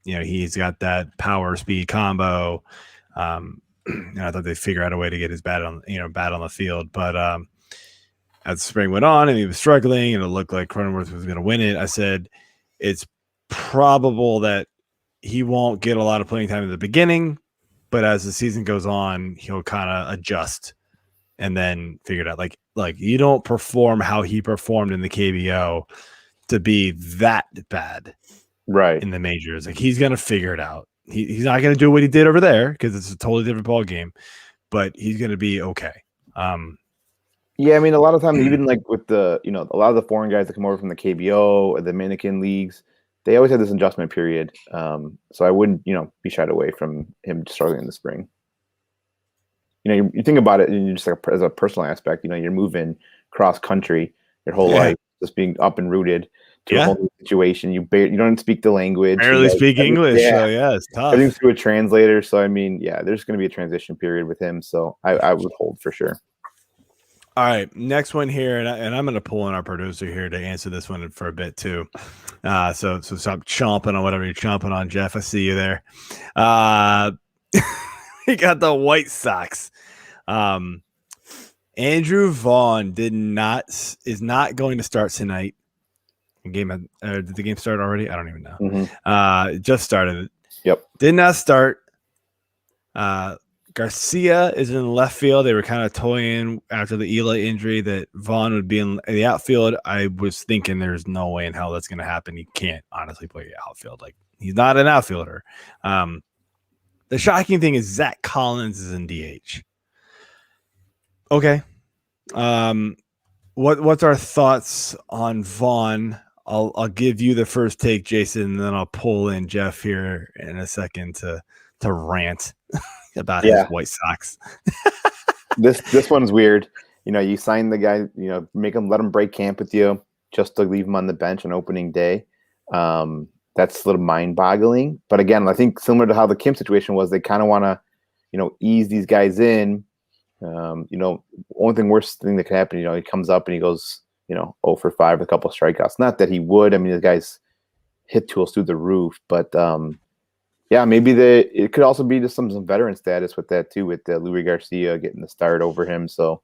Speaker 3: He's got that power speed combo. I thought they'd figure out a way to get his bat on the field. But as the spring went on and he was struggling and it looked like Cronenworth was going to win it, I said it's probable that he won't get a lot of playing time in the beginning, but as the season goes on, he'll kind of adjust and then figure it out. Like you don't perform how he performed in the KBO to be that bad,
Speaker 5: right, in
Speaker 3: the majors. Like he's gonna figure it out. He's not gonna do what he did over there because it's a totally different ball game, but he's gonna be okay.
Speaker 5: Yeah, I mean, a lot of times, even like with the a lot of the foreign guys that come over from the KBO or the Dominican leagues, they always have this adjustment period. So I wouldn't, be shied away from him struggling in the spring. You think about it, and just like as a personal aspect, you're moving cross country your whole life, just being up and rooted to a whole new situation. You don't speak the language.
Speaker 3: Barely speak English. So it's tough.
Speaker 5: Everything's through a translator. So I mean, there's going to be a transition period with him. So I would hold for sure.
Speaker 3: All right, next one here, and I'm going to pull in our producer here to answer this one for a bit too. So stop chomping on whatever you're chomping on, Jeff. I see you there. We got the White Sox. Andrew Vaughn is not going to start tonight. Did the game start already? I don't even know.
Speaker 5: Mm-hmm.
Speaker 3: Just started.
Speaker 5: Yep.
Speaker 3: Did not start. Garcia is in left field. They were kind of toying after the Eli injury that Vaughn would be in the outfield. I was thinking there's no way in hell that's going to happen. He can't honestly play outfield. Like he's not an outfielder. The shocking thing is Zach Collins is in DH. Okay. What's our thoughts on Vaughn? I'll give you the first take, Jason, and then I'll pull in Jeff here in a second to rant about his White Sox.
Speaker 5: This one's weird. You sign the guy, let him break camp with you just to leave him on the bench on opening day. That's a little mind-boggling. But again, I think similar to how the Kim situation was, they kind of want to, ease these guys in. Only worst thing that could happen, he comes up and he goes, 0 for 5 with a couple of strikeouts. Not that he would. I mean, the guy's hit tools through the roof, but maybe it could also be just some veteran status with that too, with Louis Garcia getting the start over him. So,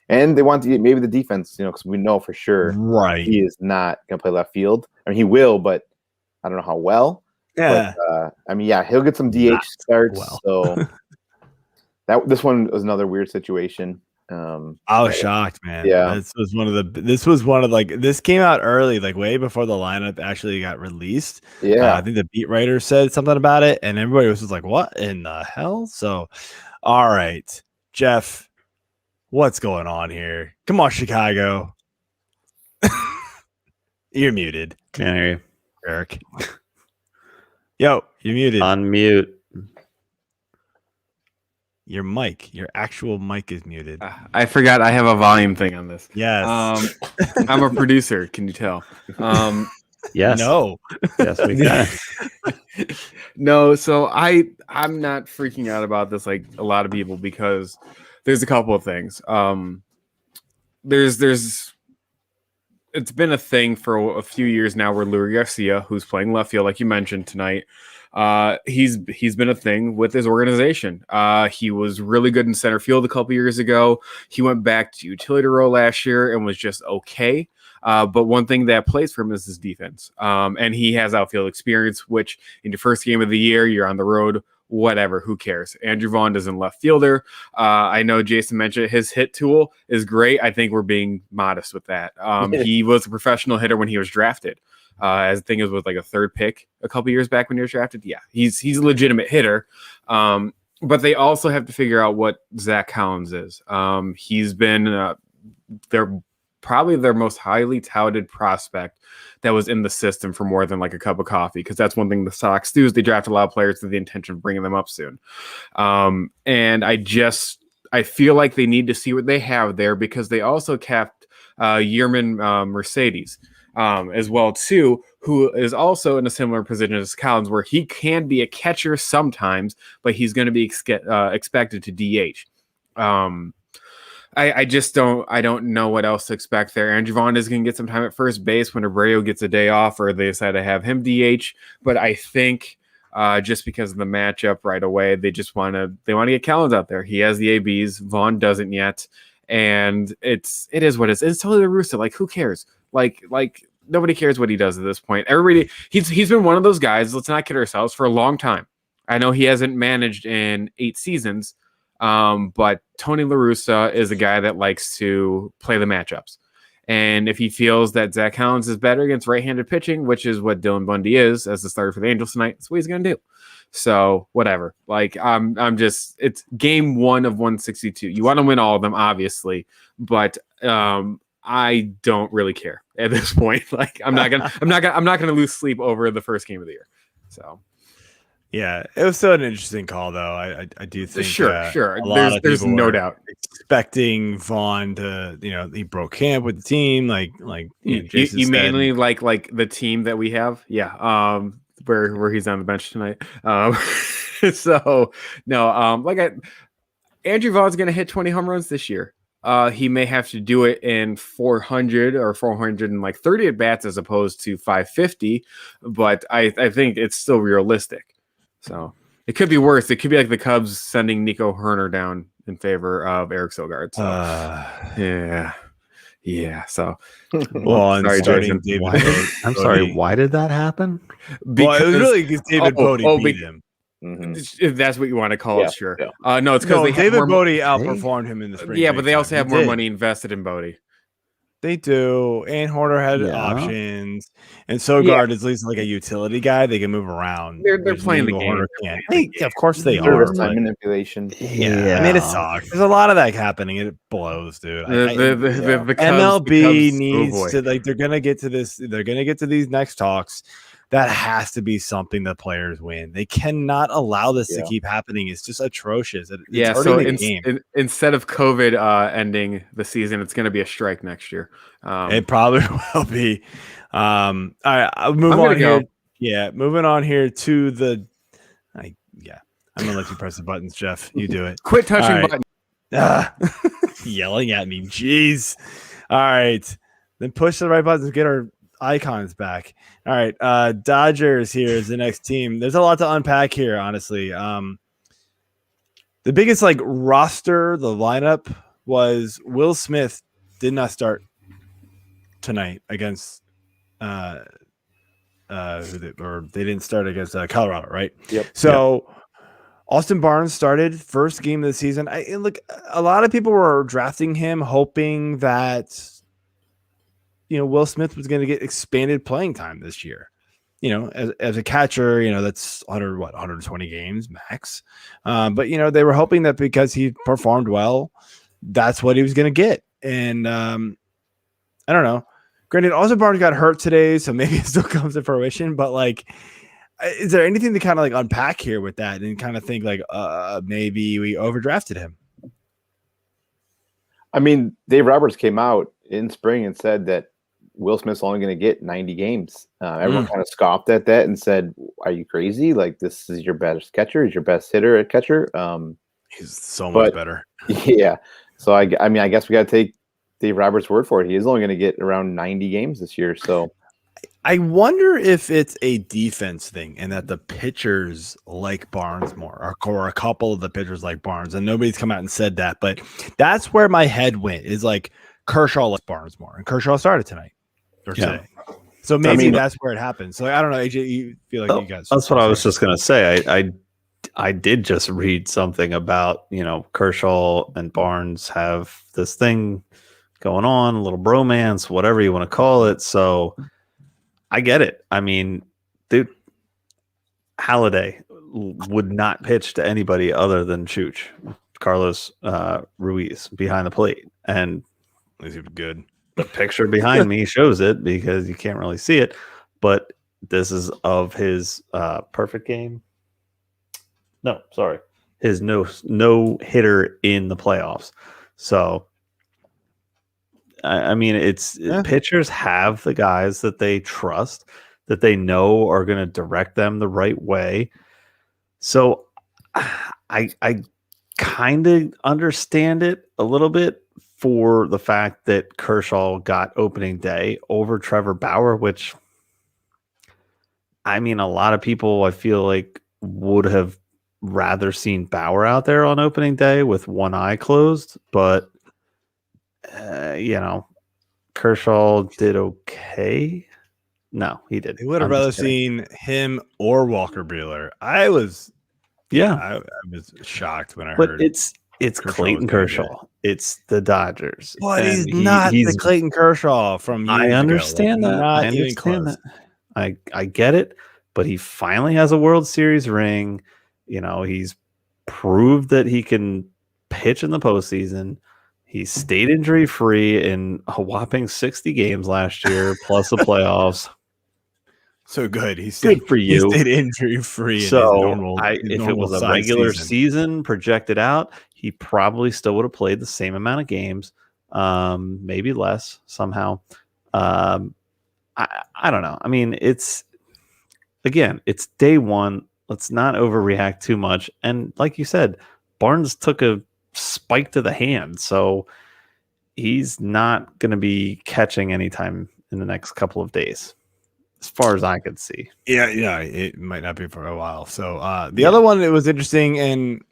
Speaker 5: and they want to get maybe the defense, because we know for sure he is not going to play left field. I mean, he will, but I don't know how well.
Speaker 3: Yeah.
Speaker 5: But, he'll get some DH starts. So this one was another weird situation.
Speaker 3: I was shocked, man.
Speaker 5: Yeah,
Speaker 3: this was one of this came out early, like way before the lineup actually got released.
Speaker 5: Yeah,
Speaker 3: I think the beat writer said something about it, and everybody was just like, "What in the hell?" So, All right, Jeff, what's going on here? Come on, Chicago. You're muted,
Speaker 4: Can't hear you.
Speaker 3: Eric. Yo, you're muted.
Speaker 4: Unmute.
Speaker 3: Your mic, your actual mic is muted.
Speaker 6: I forgot I have a volume thing on this.
Speaker 3: Yes.
Speaker 6: I'm a producer. Can you tell?
Speaker 4: Yes.
Speaker 3: No.
Speaker 4: Yes, we can.
Speaker 6: No. So I'm not freaking out about this like a lot of people because there's a couple of things. There's it's been a thing for a few years now where Louis Garcia, who's playing left field, like you mentioned tonight, he's been a thing with his organization. He was really good in center field a couple years ago. He went back to utility role last year and was just okay. But one thing that plays for him is his defense. And he has outfield experience, which in your first game of the year, you're on the road, whatever, who cares? Andrew Vaughn is in left fielder. I know Jason mentioned his hit tool is great. I think we're being modest with that. He was a professional hitter when he was drafted. As the thing is with like a third pick a couple years back when he was drafted. Yeah, he's a legitimate hitter. But they also have to figure out what Zach Collins is. He's been probably their most highly touted prospect that was in the system for more than like a cup of coffee, because that's one thing the Sox do is they draft a lot of players with the intention of bringing them up soon. And I feel like they need to see what they have there, because they also capped Yerman Mercedes as well too, who is also in a similar position as Collins, where he can be a catcher sometimes, but he's going to be expected to DH. I don't know what else to expect there. Andrew Vaughn is going to get some time at first base when Abreu gets a day off, or they decide to have him DH. But I think just because of the matchup right away, they want to get Collins out there. He has the ABs. Vaughn doesn't yet, and it is what it is. It's totally the Russo. Like, who cares? Like nobody cares what he does at this point. Everybody, he's been one of those guys. Let's not kid ourselves, for a long time. I know he hasn't managed in 8 seasons. But Tony La Russa is a guy that likes to play the matchups. And if he feels that Zach Collins is better against right-handed pitching, which is what Dylan Bundy is as the starter for the Angels tonight, that's what he's going to do. So whatever, like it's game 1 of 162. You want to win all of them, obviously, but, I don't really care at this point. Like I'm not going to lose sleep over the first game of the year. So.
Speaker 3: Yeah, it was still an interesting call, though. I do think
Speaker 6: sure.
Speaker 3: There's
Speaker 6: no doubt
Speaker 3: expecting Vaughn to, he broke camp with the team, like
Speaker 6: you mainly like the team that we have, where he's on the bench tonight. So no, Andrew Vaughn's going to hit 20 home runs this year. He may have to do it in 400 or 430 at bats as opposed to 550, but I think it's still realistic. So it could be worse. It could be like the Cubs sending Nico Herner down in favor of Eric Sogard. So yeah. So
Speaker 3: sorry,
Speaker 6: Jason.
Speaker 4: I'm sorry. Why did that happen?
Speaker 3: Because it was really because David Bodie beat him.
Speaker 6: If that's what you want to call it, sure.
Speaker 3: Yeah.
Speaker 6: No, it's because
Speaker 3: David Bodie outperformed him in the spring.
Speaker 6: Yeah, but they also have more money invested in Bodie.
Speaker 3: They do, and Horner had options, and Sogard is at least like a utility guy. They can move around.
Speaker 6: They're playing the game.
Speaker 3: Of course they are.
Speaker 5: Service time manipulation.
Speaker 3: Yeah, I mean it sucks. There's a lot of that happening, and it blows, dude.
Speaker 6: The
Speaker 3: MLB needs to they're gonna get to this. They're gonna get to these next talks. That has to be something the players win. They cannot allow this to keep happening. It's just atrocious. It's
Speaker 6: so
Speaker 3: the game.
Speaker 6: Instead of COVID ending the season, it's going to be a strike next year.
Speaker 3: It probably will be. All right, I'll move on here. Yeah, moving on here to the. I'm gonna let you press the buttons, Jeff. You do it.
Speaker 6: Quit touching buttons.
Speaker 3: Yelling at me. Jeez. All right, then push the right buttons to get our icons back. All right, Dodgers here is the next team. There's a lot to unpack here, honestly. The biggest roster, the lineup was Will Smith did not start tonight against they didn't start against Colorado, right?
Speaker 5: Yep.
Speaker 3: So Austin Barnes started first game of the season. A lot of people were drafting him hoping that Will Smith was going to get expanded playing time this year. as a catcher, that's 120 games max. But they were hoping that because he performed well, that's what he was going to get. And I don't know. Granted, also Barnes got hurt today, so maybe it still comes to fruition. But like, is there anything to kind of like unpack here with that and kind of think like, maybe we overdrafted him?
Speaker 5: I mean, Dave Roberts came out in spring and said that Will Smith's only going to get 90 games. Everyone kind of scoffed at that and said, "Are you crazy? Like, this is your best catcher. He's your best hitter at catcher."
Speaker 3: He's so much better.
Speaker 5: Yeah. So I mean, I guess we got to take Dave Roberts' word for it. He is only going to get around 90 games this year. So
Speaker 3: I wonder if it's a defense thing and that the pitchers like Barnes more, or a couple of the pitchers like Barnes, and nobody's come out and said that, but that's where my head went, is like Kershaw likes Barnes more, and Kershaw started tonight or today. So maybe that's where it happened. So I don't know, AJ, you feel like you guys.
Speaker 4: That's what I was just going to say. I did just read something about, Kershaw and Barnes have this thing going on, a little bromance, whatever you want to call it. So I get it. I mean, dude, Halladay would not pitch to anybody other than Chooch, Carlos Ruiz behind the plate. And
Speaker 3: he's good.
Speaker 4: The picture behind me shows it because you can't really see it. But this is of his perfect game. No, sorry. His no hitter in the playoffs. So I mean, pitchers have the guys that they trust, that they know are going to direct them the right way. So I kind of understand it a little bit for the fact that Kershaw got opening day over Trevor Bauer, which, I mean, a lot of people I feel like would have rather seen Bauer out there on opening day with one eye closed, but Kershaw did okay. No, he did.
Speaker 3: He would have rather seen him or Walker Buehler. I was shocked when I heard.
Speaker 4: But it's Clayton Kershaw. It's the Dodgers.
Speaker 3: But he's not the Clayton Kershaw from years
Speaker 4: I understand
Speaker 3: ago.
Speaker 4: that. I understand that. I get it. But he finally has a World Series ring. He's proved that he can pitch in the postseason. He stayed injury-free in a whopping 60 games last year, plus the playoffs.
Speaker 3: So good.
Speaker 4: Good for you.
Speaker 3: He stayed injury-free.
Speaker 4: So if it was a regular season projected out, he probably still would have played the same amount of games, maybe less somehow. I don't know. I mean, it's day one. Let's not overreact too much. And like you said, Barnes took a spike to the hand, so he's not going to be catching anytime in the next couple of days, as far as I could see. Yeah, it might not be for a while. So the other one that was interesting, and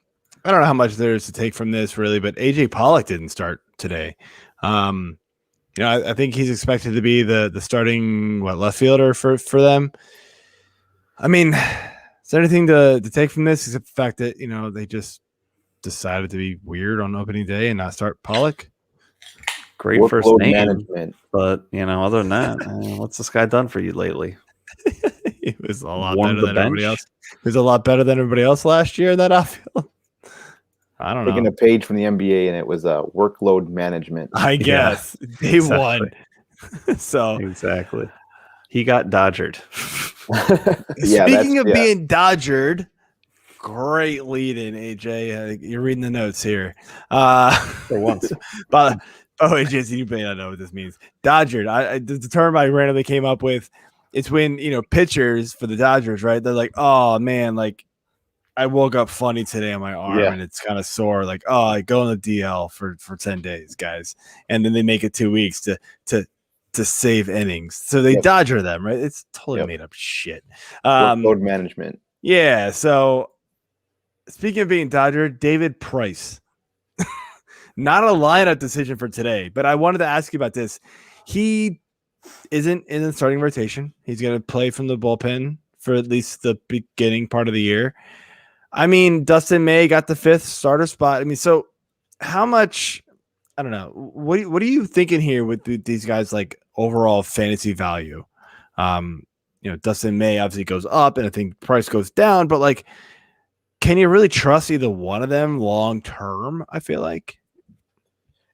Speaker 4: I don't know how much there is to take from this really, but AJ Pollock didn't start today. I think he's expected to be the starting left fielder for them. I mean, is there anything to take from this except the fact that they just decided to be weird on opening day and not start Pollock? Great
Speaker 5: Workload
Speaker 4: first name
Speaker 5: management.
Speaker 4: But other than that, what's this guy done for you lately?
Speaker 3: He was a lot better than everybody else. He was a lot better than everybody else last year in that outfield. I don't know.
Speaker 5: Taking a page from the NBA, and it was workload management.
Speaker 3: I guess they won. So
Speaker 4: exactly, he got dodgered.
Speaker 3: Speaking of being dodgered, great lead in, AJ. You're reading the notes here.
Speaker 4: For once.
Speaker 3: But AJ, you may not know what this means. Dodgered. The term I randomly came up with. It's when pitchers for the Dodgers, right? They're like, oh man, like I woke up funny today on my arm and it's kind of sore. Like, oh, I go on the DL for 10 days, guys, and then they make it 2 weeks to save innings. So they Dodger them, right? It's totally made up shit.
Speaker 5: Workload management.
Speaker 3: Yeah. So speaking of being Dodger, David Price, not a lineup decision for today, but I wanted to ask you about this. He isn't in the starting rotation. He's going to play from the bullpen for at least the beginning part of the year. I mean, Dustin May got the 5th starter spot. I mean, so how much, I don't know. What are you thinking here with these guys, like overall fantasy value? Dustin May obviously goes up, and I think Price goes down. But like, can you really trust either one of them long term? I feel like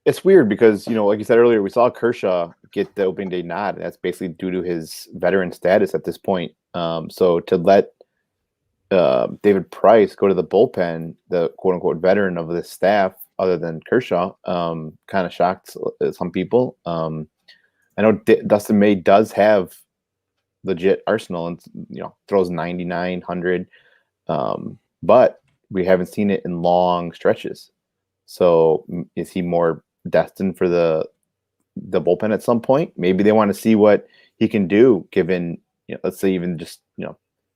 Speaker 5: it's weird because like you said earlier, we saw Kershaw get the opening day nod, and that's basically due to his veteran status at this point. So to let David Price go to the bullpen, the quote unquote veteran of this staff, other than Kershaw, kind of shocked some people. I know Dustin May does have legit arsenal and throws 99, 100, but we haven't seen it in long stretches. So is he more destined for the bullpen at some point? Maybe they want to see what he can do given, let's say even just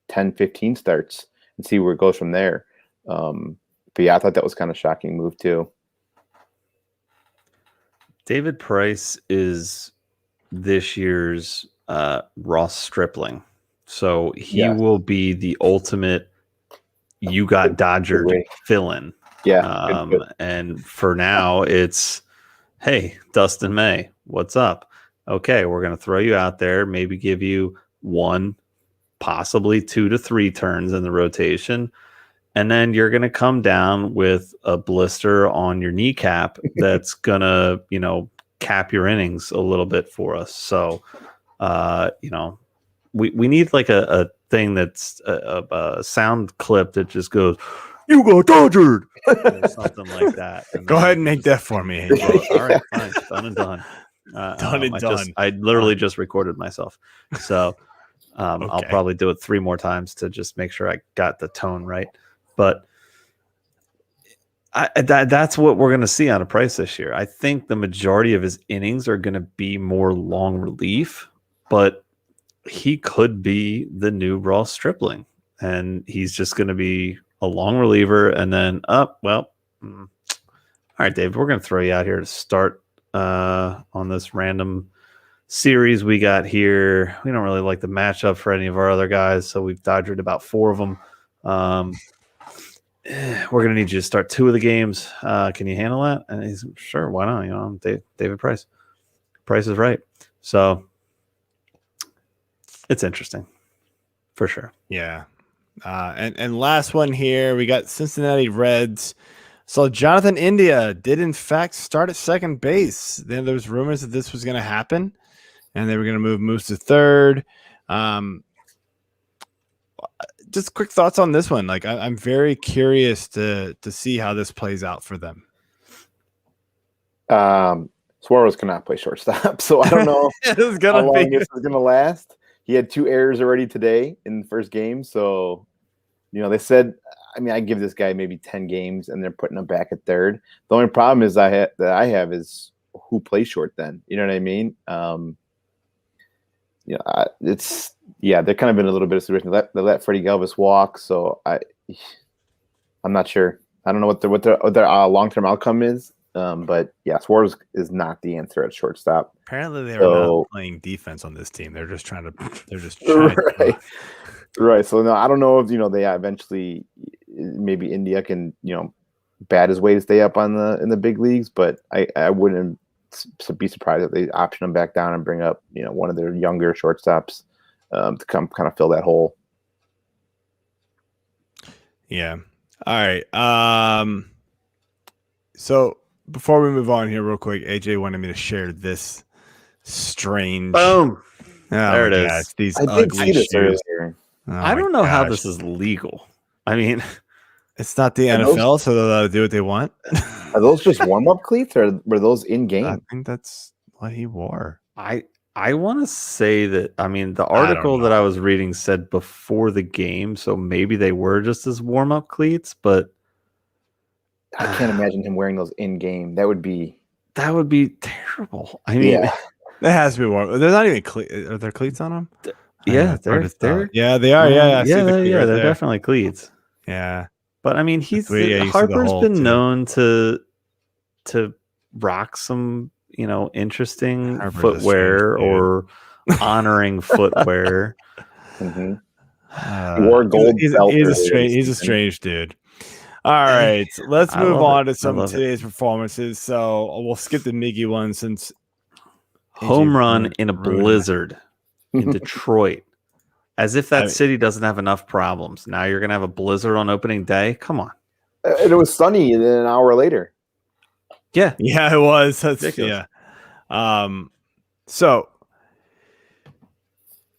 Speaker 5: 10, 15 starts and see where it goes from there. But yeah, I thought that was kind of a shocking move too.
Speaker 4: David Price is this year's Ross Stripling. So he will be the ultimate you got Dodgered fill-in.
Speaker 5: Yeah.
Speaker 4: And for now, it's, hey, Dustin May, what's up? Okay, we're going to throw you out there, maybe give you 1, possibly 2 to 3 turns in the rotation. And then you're going to come down with a blister on your kneecap that's going to, cap your innings a little bit for us. So, we need like a thing that's a sound clip that just goes, you got Dodgered, or something like that.
Speaker 3: Go ahead and make that for me.
Speaker 4: All right, fine, done and done.
Speaker 3: Done and done.
Speaker 4: I literally just recorded myself, so I'll probably do it 3 more times to just make sure I got the tone right. But that's what we're going to see out of Price this year. I think the majority of his innings are going to be more long relief, but he could be the new Ross Stripling, and he's just going to be a long reliever. And then, all right, Dave, we're going to throw you out here to start on this random series we got here. We don't really like the matchup for any of our other guys, so we've dodged about 4 of them. We're going to need you to start 2 of the games. Can you handle that? And he's sure, why not? David Price. Price is right. So it's interesting for sure.
Speaker 3: Yeah. And last one here, we got Cincinnati Reds. So Jonathan India did in fact start at second base. Then there was rumors that this was going to happen, and they were going to move Moose to third. Just quick thoughts on this one. Like I'm very curious to see how this plays out for them.
Speaker 5: Suarez cannot play shortstop, so I don't know how long this is going to last. He had 2 errors already today in the first game, so they said, I give this guy maybe 10 games, and they're putting him back at third. The only problem is that I have is who plays short then. You know what I mean? They're kind of in a little bit of situation. They let Freddie Galvis walk, so I'm not sure. I don't know what their long-term outcome is. But yeah, Suarez is not the answer at shortstop.
Speaker 3: Apparently, they are not playing defense on this team. They're just trying
Speaker 5: to. Right. So no, I don't know if they eventually maybe India can bat his way to stay up in the big leagues, but I wouldn't be surprised if they option him back down and bring up one of their younger shortstops to come kind of fill that hole.
Speaker 3: Yeah. All right. So before we move on here real quick, AJ wanted me to share this strange.
Speaker 4: Boom.
Speaker 3: There it is. These ugly shoes.
Speaker 4: I don't know how this is legal. I mean,
Speaker 3: it's not the NFL, so they're allowed to do what they want.
Speaker 5: Are those just warm-up cleats, or were those in game?
Speaker 3: I think that's what he wore.
Speaker 4: I want to say that. I mean, the article that I was reading said before the game, so maybe they were just as warm-up cleats, but
Speaker 5: I can't imagine him wearing those in game. That would be
Speaker 4: terrible. I mean,
Speaker 5: yeah.
Speaker 3: That has to be warm. They're not even are there cleats on them?
Speaker 4: Yeah,
Speaker 3: they're
Speaker 4: yeah,
Speaker 3: they are. Yeah,
Speaker 4: they're definitely cleats.
Speaker 3: Yeah,
Speaker 4: but I mean, Harper's been known to rock some interesting footwear or honoring footwear.
Speaker 5: Mm-hmm. He wore gold.
Speaker 3: He's a strange dude. All right, let's move on to some of today's performances. So we'll skip the Miggy one since
Speaker 4: home run in a blizzard in Detroit. As if that city doesn't have enough problems. Now you're going to have a blizzard on opening day. Come on.
Speaker 5: And it was sunny, and then an hour later.
Speaker 4: Yeah.
Speaker 3: Yeah, it was. That's
Speaker 4: Ridiculous.
Speaker 3: yeah. So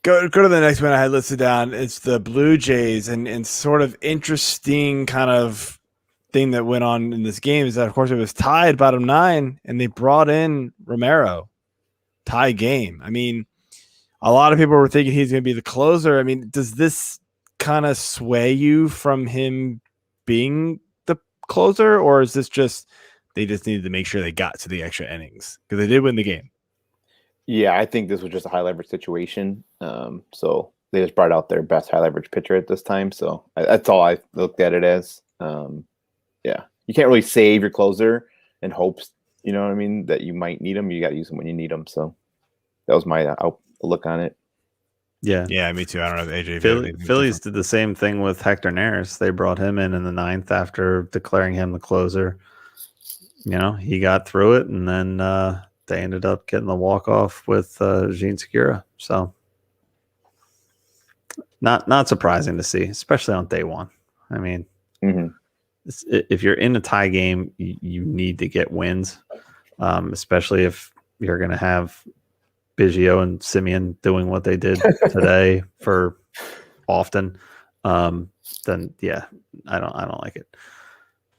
Speaker 3: go to the next one I had listed down. It's the Blue Jays, and sort of interesting kind of thing that went on in this game is that, of course, it was tied bottom 9, and they brought in Romero. Tie game. I mean, a lot of people were thinking he's going to be the closer. I mean, does this kind of sway you from him being the closer, or is this just they just needed to make sure they got to the extra innings because they did win the game?
Speaker 5: Yeah, I think this was just a high leverage situation. So they just brought out their best high leverage pitcher at this time. So that's all I looked at it as. Yeah, you can't really save your closer in hopes, you know what I mean, that you might need them. You got to use them when you need them. So that was my look on it.
Speaker 4: Yeah.
Speaker 3: Yeah, me too. I don't know if AJ.
Speaker 4: Phillies did the same thing with Hector Neris. They brought him in the 9th after declaring him the closer. You know, he got through it, and then they ended up getting the walk-off with Jean Segura. So not surprising to see, especially on day one. I mean, if you're in a tie game, you need to get wins, especially if you're going to have Biggio and Simeon doing what they did today for often. Then yeah, I don't like it.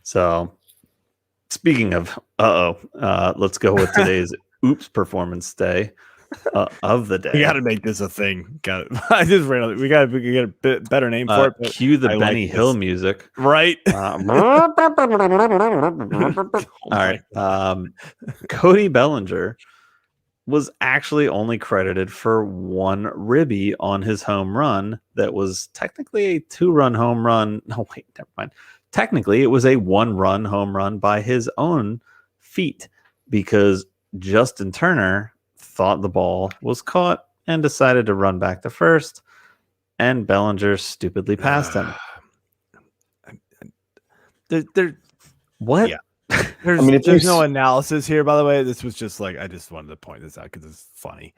Speaker 4: So speaking of let's go with today's oops performance day of the day.
Speaker 3: We got to make this a thing. Got it. I just ran on it. We got to get a bit better name for it.
Speaker 4: Cue the Benny Hill music.
Speaker 3: Right.
Speaker 4: All right. Cody Bellinger was actually only credited for 1 ribby on his home run. That was technically a 2-run home run. No, wait, never mind. Technically, it was a 1-run home run by his own feet because Justin Turner thought the ball was caught and decided to run back to first, and Bellinger stupidly passed him. What?
Speaker 3: Yeah. There's no analysis here, by the way. This was just like I just wanted to point this out because it's funny.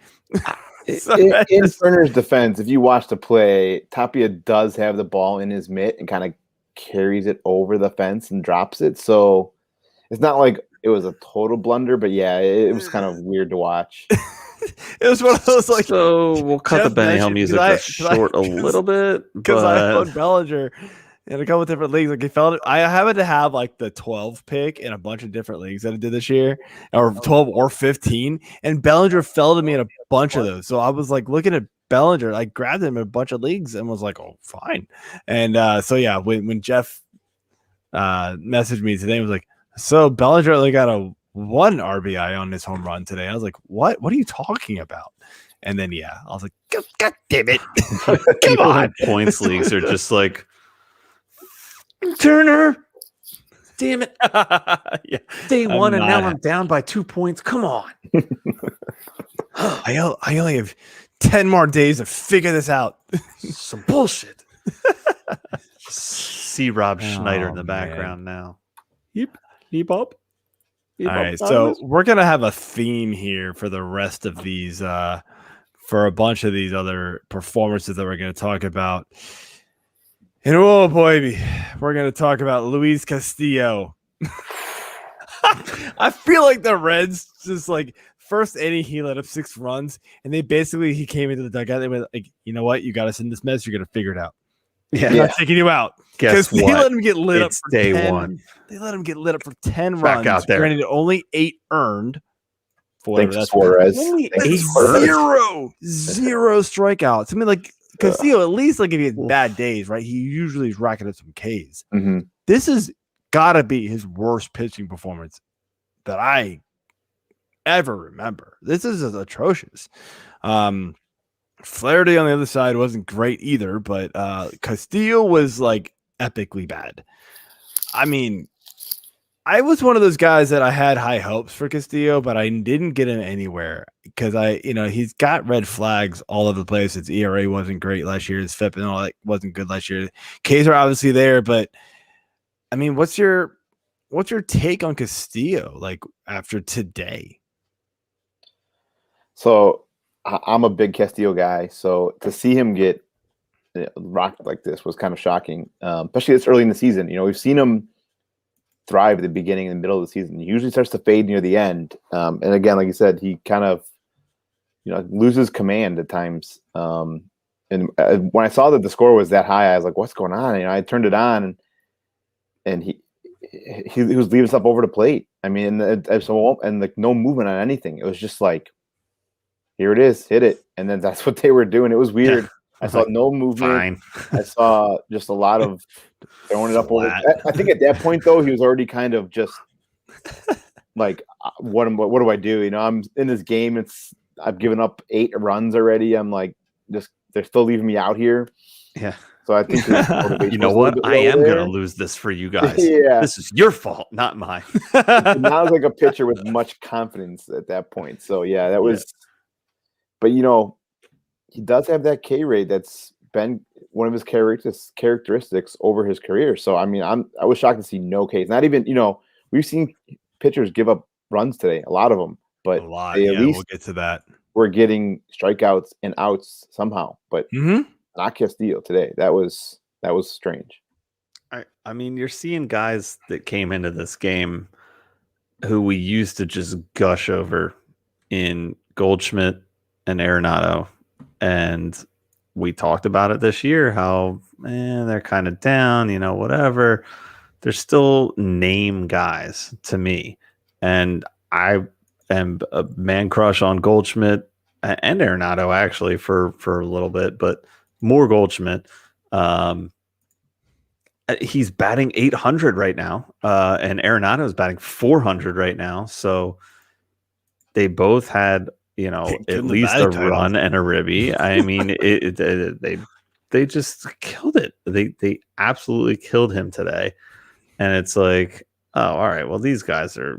Speaker 5: In Turner's defense, if you watch the play, Tapia does have the ball in his mitt and kind of carries it over the fence and drops it. So it's not like it was a total blunder, but yeah, it was kind of weird to watch.
Speaker 3: It was one of those like.
Speaker 4: So we'll cut the Benny Hill music short a little bit
Speaker 3: because I owned Bellinger in a couple of different leagues. Like he felt it. I happened to have like the 12 pick in a bunch of different leagues that I did this year, or 12 or 15, and Bellinger fell to me in a bunch of those. So I was like looking at Bellinger, I grabbed him in a bunch of leagues and was like, "Oh, fine." And so yeah, when Jeff messaged me today, he was like, "So Bellinger only got a 1 RBI on his home run today." I was like, "What? What are you talking about?" And then yeah, I was like, "God damn it!" Come on,
Speaker 4: points leagues are just like Turner. Damn it!
Speaker 3: Yeah,
Speaker 4: day 1 and now I'm down by 2 points. Come on.
Speaker 3: I only have 10 more days to figure this out.
Speaker 4: Some bullshit. See Rob Schneider in the background now. Yep. All
Speaker 3: right, so we're gonna have a theme here for the rest of these, for a bunch of these other performances that we're gonna talk about. And oh boy, we're gonna talk about Louise Castillo. I feel like the Reds just like first inning he let up 6 runs, and he came into the dugout. They were like, you know what, you got us in this mess. You're gonna figure it out.
Speaker 4: Yeah,
Speaker 3: I'm not taking you out.
Speaker 4: Guess what?
Speaker 3: They let him get lit up for
Speaker 4: day
Speaker 3: 10.
Speaker 4: 1.
Speaker 3: They let him get lit up for 10
Speaker 4: Back
Speaker 3: runs.
Speaker 4: out there.
Speaker 3: Granted, only 8 earned.
Speaker 5: Thanks, Suarez.
Speaker 3: Only
Speaker 5: Thanks, Suarez.
Speaker 3: zero strikeouts. I mean, like Castillo, at least like if he has bad days, right? He usually is racking up some Ks.
Speaker 5: Mm-hmm.
Speaker 3: This has got to be his worst pitching performance that I ever remember. This is atrocious. Flaherty on the other side wasn't great either, but Castillo was like epically bad. I mean, I was one of those guys that I had high hopes for Castillo, but I didn't get him anywhere because he's got red flags all over the place. His ERA wasn't great last year. His FIP and all that wasn't good last year. Ks are obviously there, but I mean, what's your take on Castillo like after today?
Speaker 5: So I'm a big Castillo guy. So to see him get rocked like this was kind of shocking, especially this early in the season. We've seen him thrive at the beginning and the middle of the season. He usually starts to fade near the end. And again, like you said, he kind of loses command at times. And when I saw that the score was that high, I was like, "What's going on?" I turned it on, and he was leaving stuff over the plate. I mean, and like no movement on anything. It was just like, here it is, hit it, and then that's what they were doing. It was weird. I saw no movement. I saw just a lot of throwing it up over. I think at that point though, he was already kind of just like, what do I do? I'm in this game. I've given up 8 runs already. I'm like, they're still leaving me out here.
Speaker 4: Yeah.
Speaker 5: So I think
Speaker 4: you know what? I am going to lose this for you guys.
Speaker 5: Yeah.
Speaker 4: This is your fault, not mine.
Speaker 5: Not like a pitcher with much confidence at that point. So yeah, that was. But he does have that K rate that's been one of his characteristics over his career. So I mean, I was shocked to see no Ks. Not even we've seen pitchers give up runs today, a lot of them, but
Speaker 3: A lot.
Speaker 5: they at least
Speaker 3: We'll get to that.
Speaker 5: we're getting strikeouts and outs somehow. But not Castillo today. That was strange.
Speaker 4: I mean, you're seeing guys that came into this game who we used to just gush over in Goldschmidt and Arenado, and we talked about it this year how they're kind of down, whatever. They're still name guys to me, and I am a man crush on Goldschmidt and Arenado actually for a little bit, but more Goldschmidt. He's batting 800 right now, and Arenado is batting 400 right now. So they both had at least a run and a ribby. I mean, they just killed it. They absolutely killed him today. And it's like, oh, all right, well, these guys are,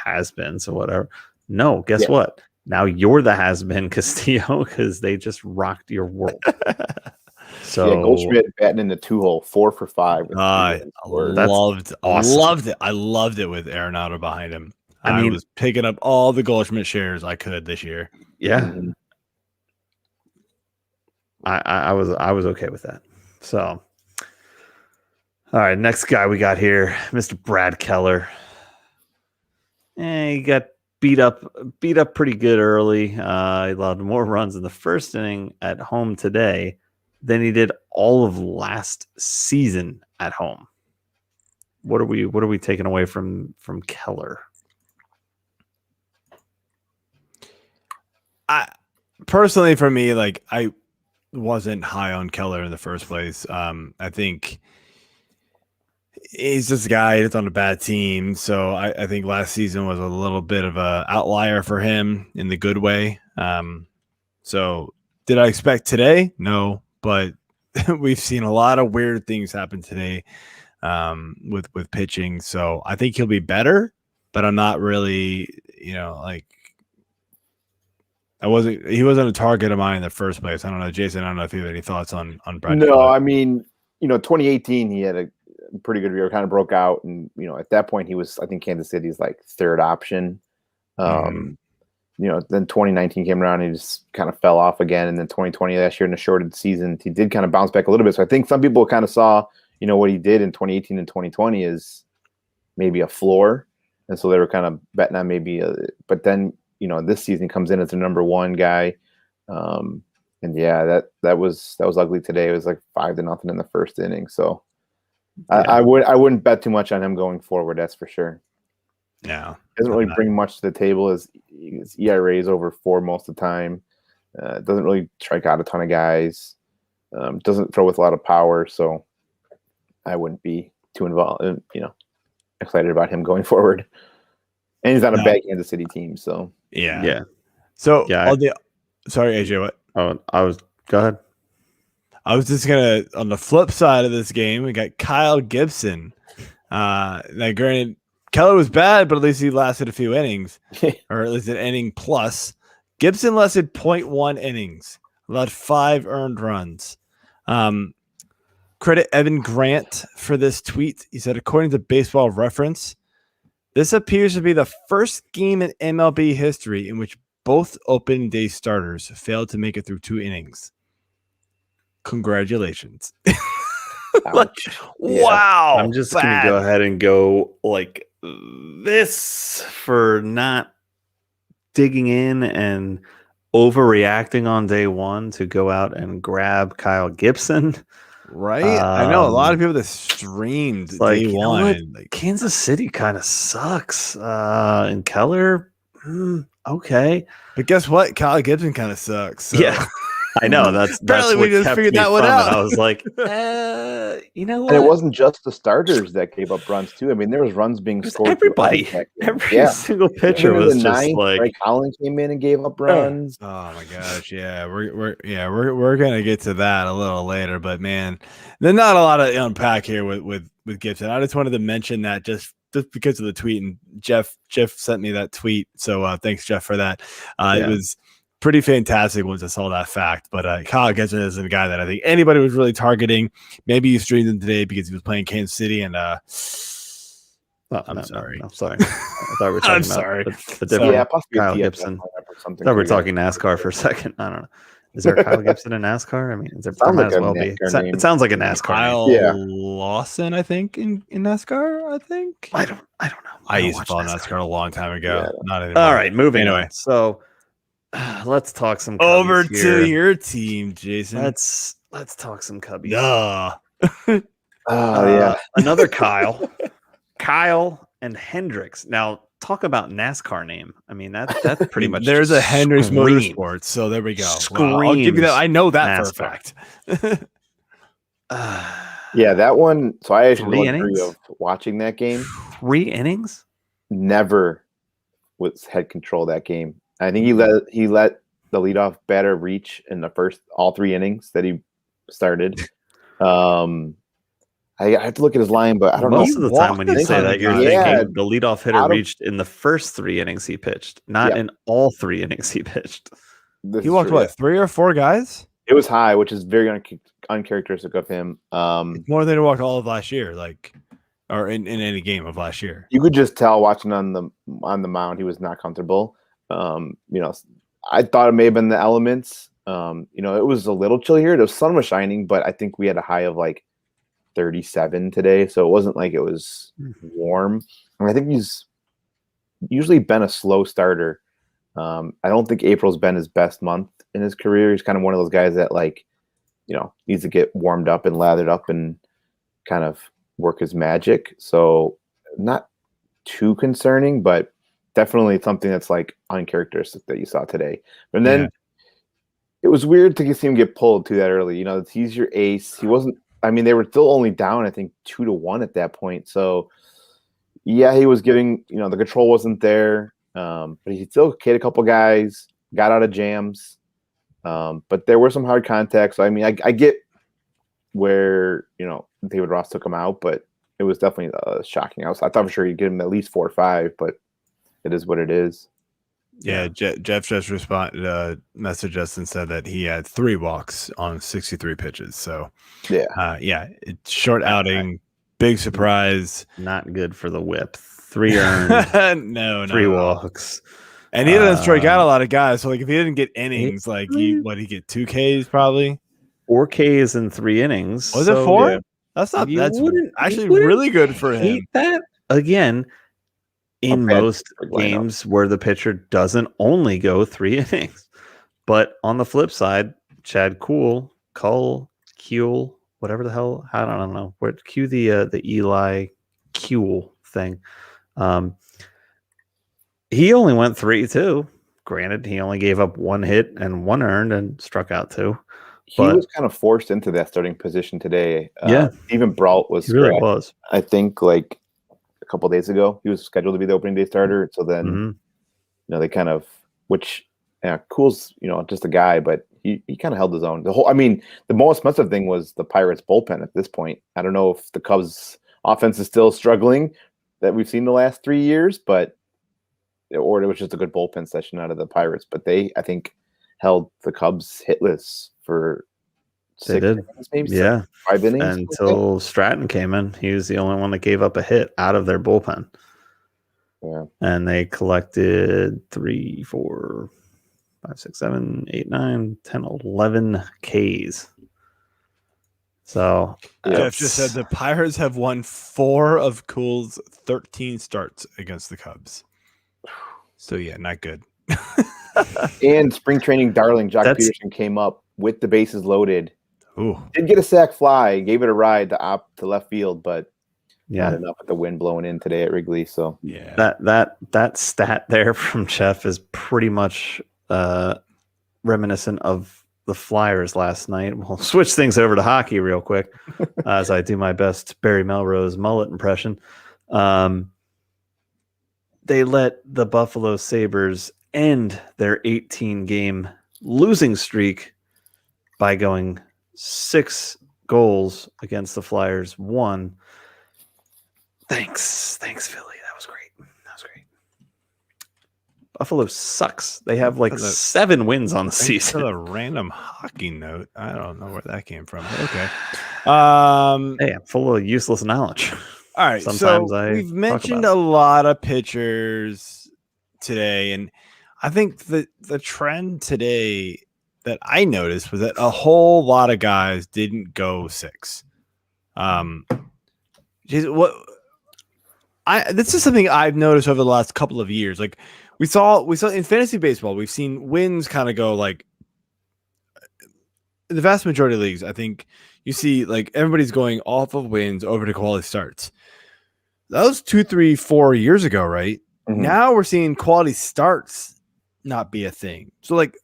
Speaker 4: has-beens or whatever. No, guess what? Now you're the has-been, Castillo, because they just rocked your world. So
Speaker 5: Goldschmidt batting in the 2-hole, 4 for 5.
Speaker 3: I loved it. I loved it with Arenado behind him. I was picking up all the Goldschmidt shares I could this year.
Speaker 4: Yeah.
Speaker 5: Mm-hmm.
Speaker 4: I was okay with that. So, all right, next guy we got here, Mr. Brad Keller. He got beat up pretty good early. He allowed more runs in the first inning at home today than he did all of last season at home. What are we taking away from Keller?
Speaker 3: Personally, for me, like I wasn't high on Keller in the first place. I think he's just a guy that's on a bad team. So I think last season was a little bit of an outlier for him in the good way. So did I expect today? No, but we've seen a lot of weird things happen today with pitching. So I think he'll be better, but I'm not really, he wasn't a target of mine in the first place. I don't know, Jason. I don't know if you have any thoughts on Brad.
Speaker 5: No,
Speaker 3: Keller.
Speaker 5: I mean, 2018 he had a pretty good year, kind of broke out, and at that point he was, I think, Kansas City's like third option. Then 2019 came around, and he just kind of fell off again, and then 2020 last year in a shortened season, he did kind of bounce back a little bit. So I think some people kind of saw, what he did in 2018 and 2020 is maybe a floor, and so they were kind of betting on maybe. But then this season comes in as the number 1 guy. And yeah, that was ugly today. It was like 5-0 in the first inning. So yeah. I wouldn't bet too much on him going forward. That's for sure.
Speaker 3: Yeah,
Speaker 5: doesn't really bring much to the table. His ERA is over 4 most of the time. Doesn't really strike out a ton of guys. Doesn't throw with a lot of power. So I wouldn't be too involved. Excited about him going forward. And he's on a bad Kansas City team. So
Speaker 3: yeah. So sorry, AJ. What?
Speaker 4: Oh, go ahead.
Speaker 3: I was just on the flip side of this game, we got Kyle Gibson. Now, granted, Keller was bad, but at least he lasted a few innings, or at least an inning plus. Gibson lasted 0.1 innings, allowed 5 earned runs. Credit Evan Grant for this tweet. He said, according to Baseball Reference, this appears to be the first game in MLB history in which both opening day starters failed to make it through 2 innings. Congratulations.
Speaker 5: Ouch. Yeah.
Speaker 3: Wow.
Speaker 4: I'm just gonna go ahead and go like this for not digging in and overreacting on day one to go out and grab Kyle Gibson.
Speaker 3: Right? I know a lot of people that streamed
Speaker 4: It's like,
Speaker 3: day
Speaker 4: you know what?
Speaker 3: one. Like,
Speaker 4: Kansas City kind of sucks. And Keller, okay.
Speaker 3: but guess what? Kyle Gibson kind of sucks. So.
Speaker 4: Yeah. I know that's
Speaker 3: Apparently we
Speaker 4: what
Speaker 3: just
Speaker 4: kept
Speaker 3: figured
Speaker 4: me
Speaker 3: that one
Speaker 4: from
Speaker 3: out.
Speaker 4: it. I was like, you know what?
Speaker 5: And it wasn't just the starters that gave up runs too. I mean, there was runs being
Speaker 4: It was
Speaker 5: scored.
Speaker 4: everybody.
Speaker 5: throughout that game.
Speaker 4: Every single pitcher
Speaker 5: Even in
Speaker 4: was
Speaker 5: the
Speaker 4: just
Speaker 5: ninth,
Speaker 4: like,
Speaker 5: Ray Collins came in and gave up runs.
Speaker 3: Oh my gosh, yeah, we're gonna get to that a little later, but man, there's not a lot to unpack here with Gibson. I just wanted to mention that just because of the tweet, and Jeff sent me that tweet, so thanks Jeff for that. It was pretty fantastic once I saw that fact. But Kyle Gibson is a guy that I think anybody was really targeting. Maybe you streamed him today because he was playing Kansas City, and I'm sorry.
Speaker 4: I'm sorry. I thought we were talking
Speaker 3: I'm
Speaker 4: about
Speaker 3: sorry.
Speaker 4: the different
Speaker 5: Possibly
Speaker 4: Kyle
Speaker 5: TFF
Speaker 4: Gibson.
Speaker 5: lineup or something.
Speaker 4: I thought we were
Speaker 5: for you.
Speaker 4: talking NASCAR for a second. I don't know. Is there Kyle Gibson in NASCAR? I mean, there
Speaker 5: Sounds
Speaker 4: might
Speaker 5: like
Speaker 4: as
Speaker 5: a
Speaker 4: well be.
Speaker 5: NASCAR name.
Speaker 4: It sounds like a NASCAR
Speaker 3: Kyle
Speaker 4: name.
Speaker 5: Yeah.
Speaker 3: Lawson, I think in NASCAR. I think
Speaker 4: I don't know.
Speaker 3: I
Speaker 4: don't
Speaker 3: used to
Speaker 4: watch
Speaker 3: follow NASCAR a long time ago.
Speaker 5: Yeah.
Speaker 3: Not anymore.
Speaker 4: All right, moving
Speaker 3: Anyway.
Speaker 4: on. So let's talk some Cubbies
Speaker 3: Over
Speaker 4: here.
Speaker 3: to your team, Jason.
Speaker 4: Let's talk some Cubbies.
Speaker 3: Duh.
Speaker 5: Oh
Speaker 4: Another Kyle. Kyle and Hendricks. Now talk about NASCAR name. I mean that's pretty much
Speaker 3: There's a Hendricks
Speaker 4: screams.
Speaker 3: Motorsports, so there we go. Wow, I'll give you that.
Speaker 4: Screams
Speaker 3: I know that for a
Speaker 4: NASCAR.
Speaker 3: fact.
Speaker 5: Yeah, that one. So I actually
Speaker 4: 3
Speaker 5: the luxury
Speaker 4: innings?
Speaker 5: of watching that game.
Speaker 4: 3 innings?
Speaker 5: Never had control of that game. I think he let the leadoff batter reach in the first all 3 innings that he started. I have to look at his line, but I don't
Speaker 4: Most
Speaker 5: know.
Speaker 4: of the time when you
Speaker 3: walked
Speaker 4: say
Speaker 3: a
Speaker 4: that,
Speaker 3: ton
Speaker 4: you're
Speaker 3: of
Speaker 5: guys.
Speaker 4: thinking the leadoff hitter
Speaker 5: Out of-
Speaker 4: reached in the first 3 innings he pitched, not in all 3 innings he pitched.
Speaker 5: This
Speaker 3: He
Speaker 5: is
Speaker 3: walked
Speaker 5: true,
Speaker 3: what, 3 or 4 guys?
Speaker 5: It was high, which is very uncharacteristic of him.
Speaker 3: More than he walked all of last year, or in any game of last year.
Speaker 5: You could just tell watching on the mound he was not comfortable. I thought it may have been the elements. It was a little chilly here. The sun was shining, but I think we had a high of like 37 today, so it wasn't like it was warm. And I think he's usually been a slow starter. I don't think April's been his best month in his career. He's kind of one of those guys that needs to get warmed up and lathered up and kind of work his magic. So not too concerning, but definitely something that's like uncharacteristic that you saw today. And then it was weird to see him get pulled to that early. He's your ace. He wasn't. I mean, they were still only down, I think, 2-1 at that point. So yeah, he was giving. The control wasn't there, but he still hit a couple guys, got out of jams. But there were some hard contacts. So, I mean, I get where David Ross took him out, but it was definitely shocking. I thought for sure he'd get him at least 4 or 5, but it is what it is.
Speaker 3: Yeah, Jeff just messaged us and said that he had 3 walks on 63 pitches. So it's short outing, big surprise.
Speaker 4: Not good for the whip. 3 earned,
Speaker 3: no,
Speaker 4: 3 walks.
Speaker 3: And he doesn't strike out a lot of guys. So if he didn't get innings, he get 2 Ks probably.
Speaker 4: 4 Ks in 3 innings.
Speaker 3: Was it 4?
Speaker 4: Yeah.
Speaker 3: That's not.
Speaker 4: You
Speaker 3: That's
Speaker 4: wouldn't-
Speaker 3: actually
Speaker 4: you wouldn't
Speaker 3: really good for him.
Speaker 4: hate that again. In
Speaker 5: bad
Speaker 4: most
Speaker 5: lineup.
Speaker 4: games where the pitcher doesn't only go 3 innings, but on the flip side, Chad Kuhl, whatever the hell, I don't know. Cue the Eli Kuhl thing. He only went 3-2. Granted, he only gave up 1 hit and 1 earned and struck out 2.
Speaker 5: He was kind of forced into that starting position today. Even Brault was.
Speaker 4: He really was.
Speaker 5: I think like a couple of days ago, he was scheduled to be the opening day starter. So then, they kind of, which Kuhl's, just a guy, but he kind of held his own. The most expensive thing was the Pirates bullpen at this point. I don't know if the Cubs offense is still struggling that we've seen the last 3 years, or it was just a good bullpen session out of the Pirates. But they, I think, held the Cubs hitless for 6 innings, maybe 5 innings
Speaker 4: until Stratton came in. He was the only one that gave up a hit out of their bullpen.
Speaker 5: Yeah,
Speaker 4: and they collected 3, 4, 5, 6, 7, 8, 9, 10, 11 Ks. So
Speaker 3: Jeff just said the Pirates have won 4 of Cool's 13 starts against the Cubs. So yeah, not good.
Speaker 5: And spring training darling Jock
Speaker 4: That's-
Speaker 5: Peterson came up with the bases loaded.
Speaker 3: Ooh.
Speaker 5: Did get a sac fly, gave it a ride to left field, but
Speaker 4: yeah,
Speaker 5: not enough with the wind blowing in today at Wrigley. So
Speaker 3: Yeah.
Speaker 4: that stat there from Jeff is pretty much reminiscent of the Flyers last night. We'll switch things over to hockey real quick as I do my best Barry Melrose mullet impression. They let the Buffalo Sabres end their 18-game losing streak by going 6 goals against the Flyers, 1. Thanks, Philly. That was great. Buffalo sucks. They have like 7 wins on the
Speaker 3: Thanks
Speaker 4: season.
Speaker 3: for the random hockey note. I don't know where that came from. But okay.
Speaker 4: Hey, I'm full of useless knowledge.
Speaker 3: All right.
Speaker 4: Sometimes
Speaker 3: so we've
Speaker 4: talk
Speaker 3: mentioned
Speaker 4: about
Speaker 3: a lot of pitchers today, and I think the trend today that I noticed was that a whole lot of guys didn't go 6. This is something I've noticed over the last couple of years. Like we saw in fantasy baseball, we've seen wins kind of go like in the vast majority of leagues. I think you see like everybody's going off of wins over to quality starts. That was 2, 3, 4 years ago, right?
Speaker 5: Mhm.
Speaker 3: Now we're seeing quality starts not be a thing. So like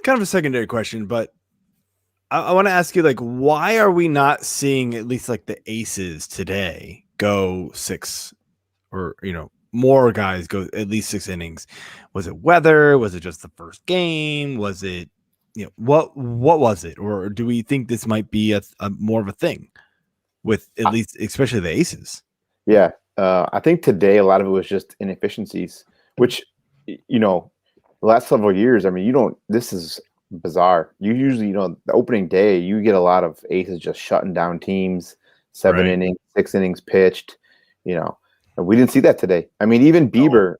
Speaker 3: kind of a secondary question, but I want to ask you, like, why are we not seeing at least like the aces today go 6 or, more guys go at least 6 innings? Was it weather? Was it just the first game? Was it, what was it? Or do we think this might be a more of a thing with at least, especially the aces?
Speaker 5: Yeah. I think today a lot of it was just inefficiencies, which, the last several years, I mean, this is bizarre. You usually, the opening day, you get a lot of aces just shutting down teams, 7
Speaker 3: Right.
Speaker 5: innings, 6 innings pitched, and we didn't see that today. I mean, even Bieber,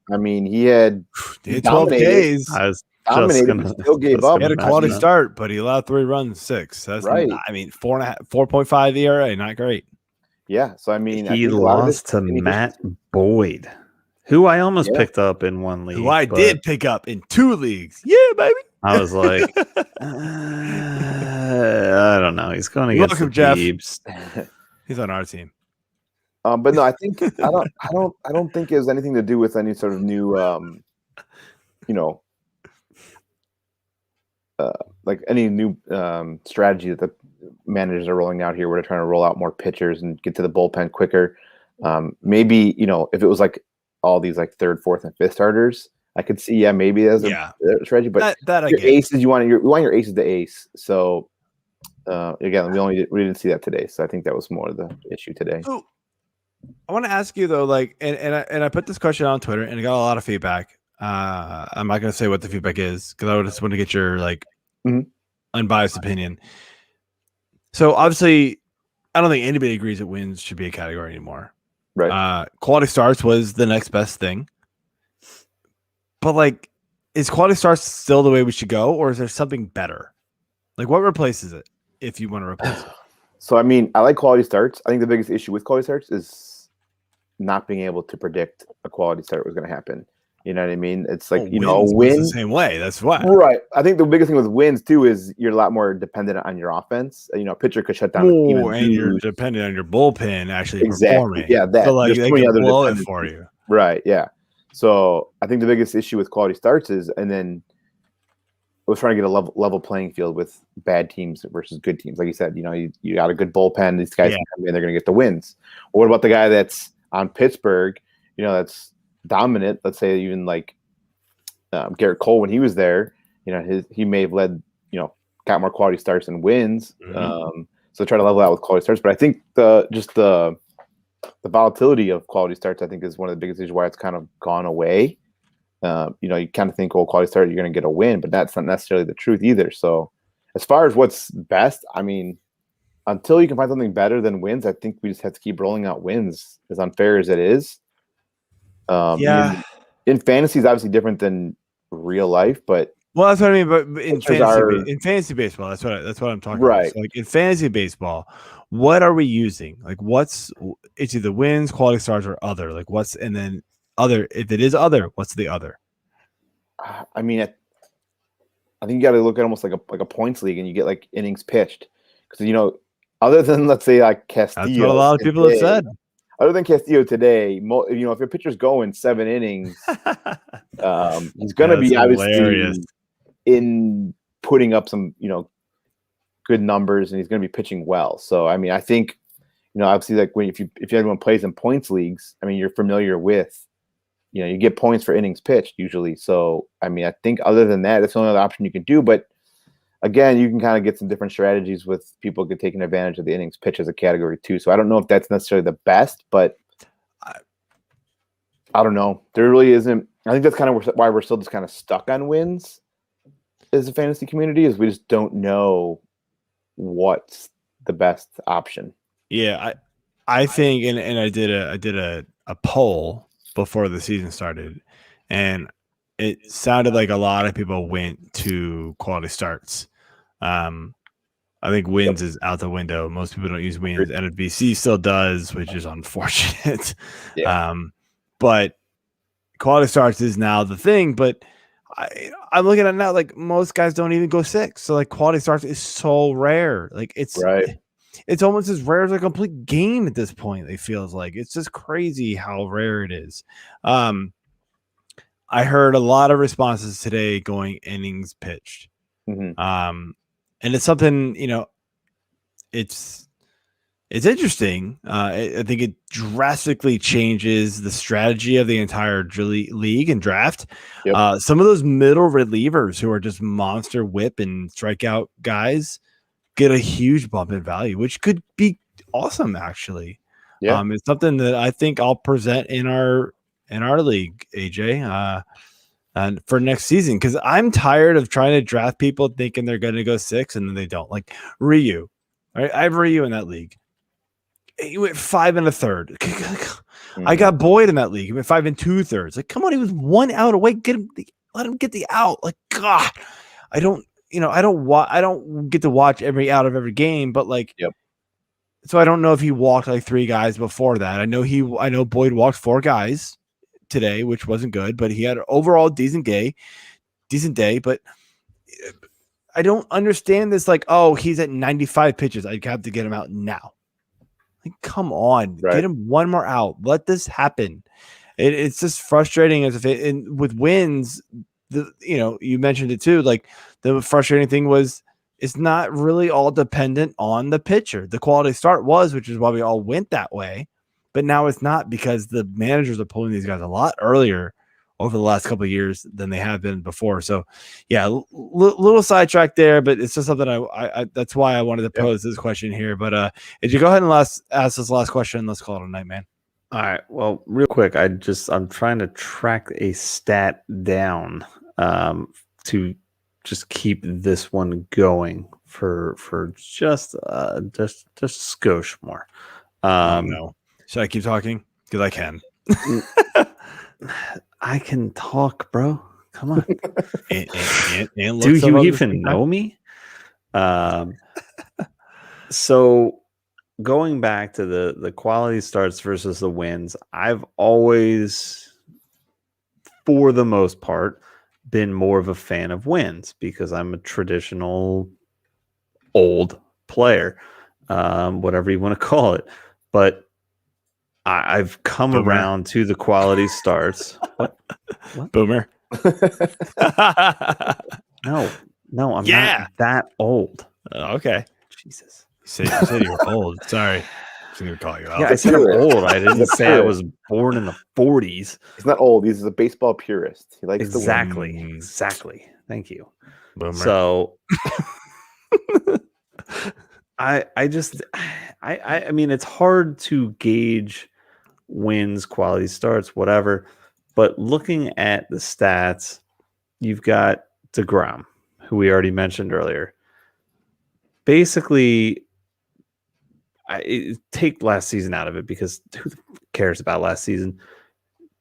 Speaker 5: he had
Speaker 3: They had 12
Speaker 5: dominated.
Speaker 3: Ks.
Speaker 4: I was
Speaker 5: Dominated,
Speaker 4: just
Speaker 5: but
Speaker 4: gonna,
Speaker 5: still gave
Speaker 4: just
Speaker 5: up.
Speaker 3: He had a
Speaker 4: gonna
Speaker 3: quality
Speaker 4: mention that.
Speaker 3: start, but he allowed 3 runs, 6. That's
Speaker 5: Right.
Speaker 3: 4.5 ERA, not great.
Speaker 5: Yeah. So, I think
Speaker 4: He
Speaker 5: a lot of
Speaker 4: lost
Speaker 5: this
Speaker 4: to Matt Boyd, who I almost picked up in one league.
Speaker 3: Who I
Speaker 4: but
Speaker 3: did pick up in 2 leagues. Yeah, baby.
Speaker 4: I was like, I don't know. He's going
Speaker 3: You're
Speaker 4: against
Speaker 3: welcome,
Speaker 4: the
Speaker 3: Jeff.
Speaker 4: Biebs.
Speaker 3: He's on our team.
Speaker 5: But no, I think I don't think it has anything to do with any sort of new, like any new strategy that the managers are rolling out here, where they're trying to roll out more pitchers and get to the bullpen quicker. Maybe if it was like all these like 3rd, 4th, and 5th starters, I could see maybe as a strategy. But
Speaker 3: that I
Speaker 5: your
Speaker 3: get.
Speaker 5: aces, you want your aces to ace. So again, we didn't see that today. So I think that was more of the issue today.
Speaker 3: So I want to ask you though, like, and I put this question on Twitter and I got a lot of feedback. I'm not going to say what the feedback is because I just want to get your like
Speaker 5: Mhm.
Speaker 3: unbiased opinion. So obviously, I don't think anybody agrees that wins should be a category anymore.
Speaker 5: Right.
Speaker 3: Quality starts was the next best thing. But like, is quality starts still the way we should go, or is there something better? Like, what replaces it if you want to replace it?
Speaker 5: So I like quality starts. I think the biggest issue with quality starts is not being able to predict a quality start was going to happen. You know what I mean? It's like
Speaker 3: Wins
Speaker 5: a
Speaker 3: was
Speaker 5: win.
Speaker 3: the same way. That's why.
Speaker 5: Right. I think the biggest thing with wins too is you're a lot more dependent on your offense. A pitcher could shut down a team
Speaker 3: And you're
Speaker 5: lose.
Speaker 3: dependent on your bullpen actually
Speaker 5: Exactly.
Speaker 3: performing.
Speaker 5: Yeah, that.
Speaker 3: So like
Speaker 5: There's
Speaker 3: they
Speaker 5: too many
Speaker 3: can
Speaker 5: other
Speaker 3: blow it
Speaker 5: dependencies.
Speaker 3: for you.
Speaker 5: Right. Yeah. So I think the biggest issue with quality starts is, and then I was trying to get a level playing field with bad teams versus good teams. Like you said, you got a good bullpen. These guys can come in, they're going to get the wins. Or what about the guy that's on Pittsburgh? That's dominant. Let's say even like Garrett Cole when he was there. He may have led. Got more quality starts and wins.
Speaker 3: Mm-hmm.
Speaker 5: So try to level out with quality starts. But I think the volatility of quality starts, I think, is one of the biggest reasons why it's kind of gone away. You kind of think, quality start, you're going to get a win, but that's not necessarily the truth either. So as far as what's best, until you can find something better than wins, I think we just have to keep rolling out wins, as unfair as it is. In fantasy is obviously different than real life, but
Speaker 3: Well, that's what I mean. But in
Speaker 5: Pitchers are-
Speaker 3: in fantasy baseball, that's what I'm talking
Speaker 5: Right.
Speaker 3: about. So like in fantasy baseball, what are we using? Like it's either wins, quality stars, or other. Like and then other. If it is other, what's the other?
Speaker 5: I mean, I think you got to look at almost like a points league, and you get like innings pitched, because other than let's say like Castillo,
Speaker 3: That's what a lot of people have said.
Speaker 5: Other than Castillo today, if your pitcher's going 7 innings, he's going to be obviously in putting up some good numbers, and he's going to be pitching well. So I mean, I think obviously like if anyone plays in points leagues, I mean you're familiar with you get points for innings pitched usually. So I mean, I think other than that, that's the only other option you can do. But again, you can kind of get some different strategies with people taking advantage of the innings pitch as a category too. So I don't know if that's necessarily the best, but I don't know. There really isn't. I think that's kind of why we're still just kind of stuck on wins as a fantasy community, is we just don't know what's the best option.
Speaker 3: Yeah, I think, and I did a poll before the season started, and it sounded like a lot of people went to quality starts. I think wins is out the window. Most people don't use wins. NFBC still does, which is unfortunate.
Speaker 5: Yeah.
Speaker 3: But quality starts is now the thing. But I'm looking at it now, like most guys don't even go 6. So like quality starts is so rare. Like it's
Speaker 5: right.
Speaker 3: It's almost as rare as a complete game at this point. It feels like it's just crazy how rare it is. I heard a lot of responses today going innings pitched.
Speaker 5: Mm-hmm.
Speaker 3: And it's something, it's interesting. I think it drastically changes the strategy of the entire league and draft.
Speaker 5: Yep.
Speaker 3: Some of those middle relievers who are just monster whip and strikeout guys get a huge bump in value, which could be awesome, actually.
Speaker 5: Yeah.
Speaker 3: It's something that I think I'll present in our league, AJ. And for next season, because I'm tired of trying to draft people thinking they're going to go 6 and then they don't. Like Ryu, right? I have Ryu in that league. He went 5 1/3.
Speaker 5: Mm-hmm.
Speaker 3: I got Boyd in that league. He went 5 2/3. Like, come on, he was 1 out away. Let him get the out. Like, God, I don't get to watch every out of every game, but like,
Speaker 5: yep.
Speaker 3: So I don't know if he walked like 3 guys before that. I know Boyd walked 4 guys today, which wasn't good, but he had an overall decent day, but I don't understand this. Like, oh, he's at 95 pitches. I have to get him out now. Like, come on,
Speaker 5: right.
Speaker 3: Get him 1 more out. Let this happen. It's just frustrating and with wins, you mentioned it too. Like the frustrating thing was it's not really all dependent on the pitcher. The quality start was, which is why we all went that way. But now it's not, because the managers are pulling these guys a lot earlier over the last couple of years than they have been before. So, yeah, little sidetrack there, but it's just something I that's why I wanted to pose this question here. But if you go ahead and ask this last question, let's call it a night, man.
Speaker 4: All right. Well, real quick, I'm trying to track a stat down to just keep this one going for just a skosh more.
Speaker 3: No. Should I keep talking? Because I can.
Speaker 4: I can talk, bro. Come on.
Speaker 3: and
Speaker 4: Do you even know me? So going back to the quality starts versus the wins, I've always, for the most part, been more of a fan of wins because I'm a traditional old player, whatever you want to call it. But I've come around to the quality starts. What?
Speaker 3: Boomer.
Speaker 4: No, I'm not that old.
Speaker 3: Okay.
Speaker 4: Jesus.
Speaker 3: You said you were old. Sorry. I was going to call you out.
Speaker 4: Yeah, I said I'm old. I didn't say I was born in the 40s.
Speaker 5: He's not old. He's a baseball purist. He likes
Speaker 4: exactly.
Speaker 5: to win.
Speaker 4: Exactly. Thank you.
Speaker 3: Boomer.
Speaker 4: So I mean, it's hard to gauge wins, quality starts, whatever. But looking at the stats, you've got DeGrom, who we already mentioned earlier. Basically, take last season out of it because who cares about last season?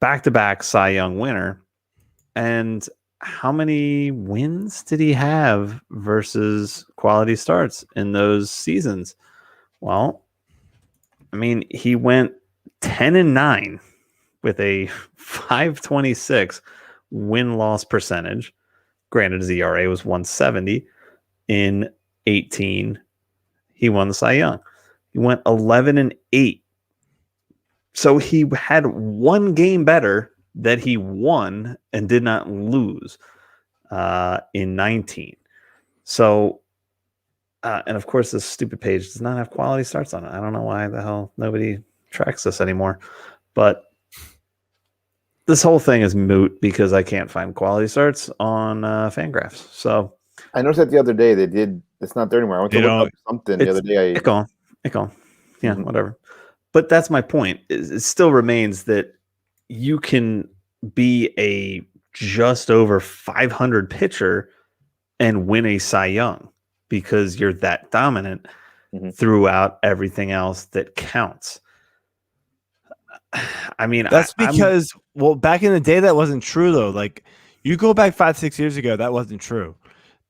Speaker 4: Back-to-back Cy Young winner. And how many wins did he have versus quality starts in those seasons? Well, I mean, he went 10-9 with a 5.26 win-loss percentage. Granted, his ERA was 170. In 18, he won the Cy Young. He went 11-8. So he had one game better that he won and did not lose in 19. So, and of course, this stupid page does not have quality starts on it. I don't know why the hell nobody tracks this anymore. But this whole thing is moot because I can't find quality starts on Fangraphs. So
Speaker 5: I noticed that the other day they did. It's not there anymore. I went to look up something the other day.
Speaker 4: Icon. Yeah, whatever. But that's my point. It still remains that you can be a just over 500 pitcher and win a Cy Young because you're that dominant throughout everything else that counts. I mean,
Speaker 3: that's because back in the day that wasn't true though. Like you go back 5-6 years ago, that wasn't true.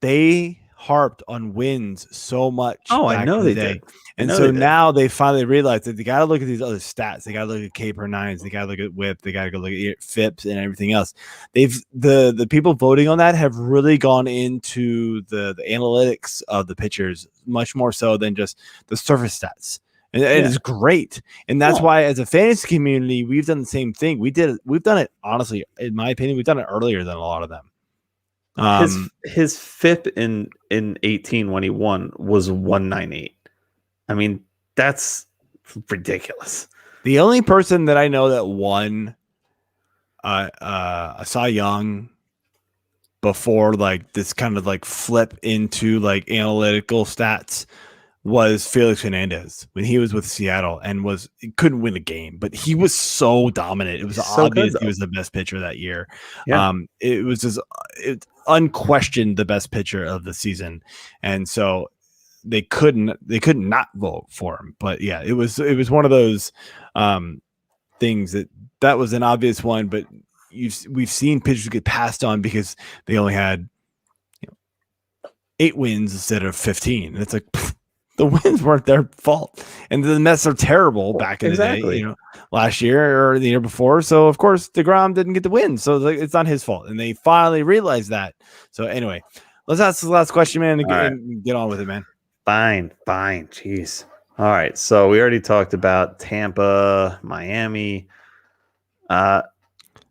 Speaker 3: They harped on wins so much.
Speaker 4: Oh, I know they did.
Speaker 3: And so now they finally realized that they got to look at these other stats. They got to look at K per nines. They got to look at WHIP. They got to go look at FIPS and everything else. The people voting on that have really gone into the analytics of the pitchers much more so than just the surface stats. And it is great. And that's why as a fantasy community, we've done the same thing. We've done it, honestly, in my opinion, we've done it earlier than a lot of them.
Speaker 4: His FIP in 18 when he won was 198. I mean, that's ridiculous.
Speaker 3: The only person that I know that won a Cy Young before like this kind of like flip into like analytical stats was Felix Hernandez when he was with Seattle and couldn't win a game, but he was so dominant. It was obvious he was the best pitcher that year.
Speaker 4: Yeah.
Speaker 3: It was just unquestioned the best pitcher of the season, and so they couldn't not vote for him. But yeah, it was one of those things that was an obvious one, but we've seen pitchers get passed on because they only had 8 wins instead of 15. And it's like the wins weren't their fault, and the Mets are terrible back in the day, last year or the year before. So of course DeGrom didn't get the win, so it's not his fault, and they finally realized that. So anyway, let's ask the last question, man, and get on with it, man.
Speaker 4: Fine. Jeez. All right. So we already talked about Tampa, Miami.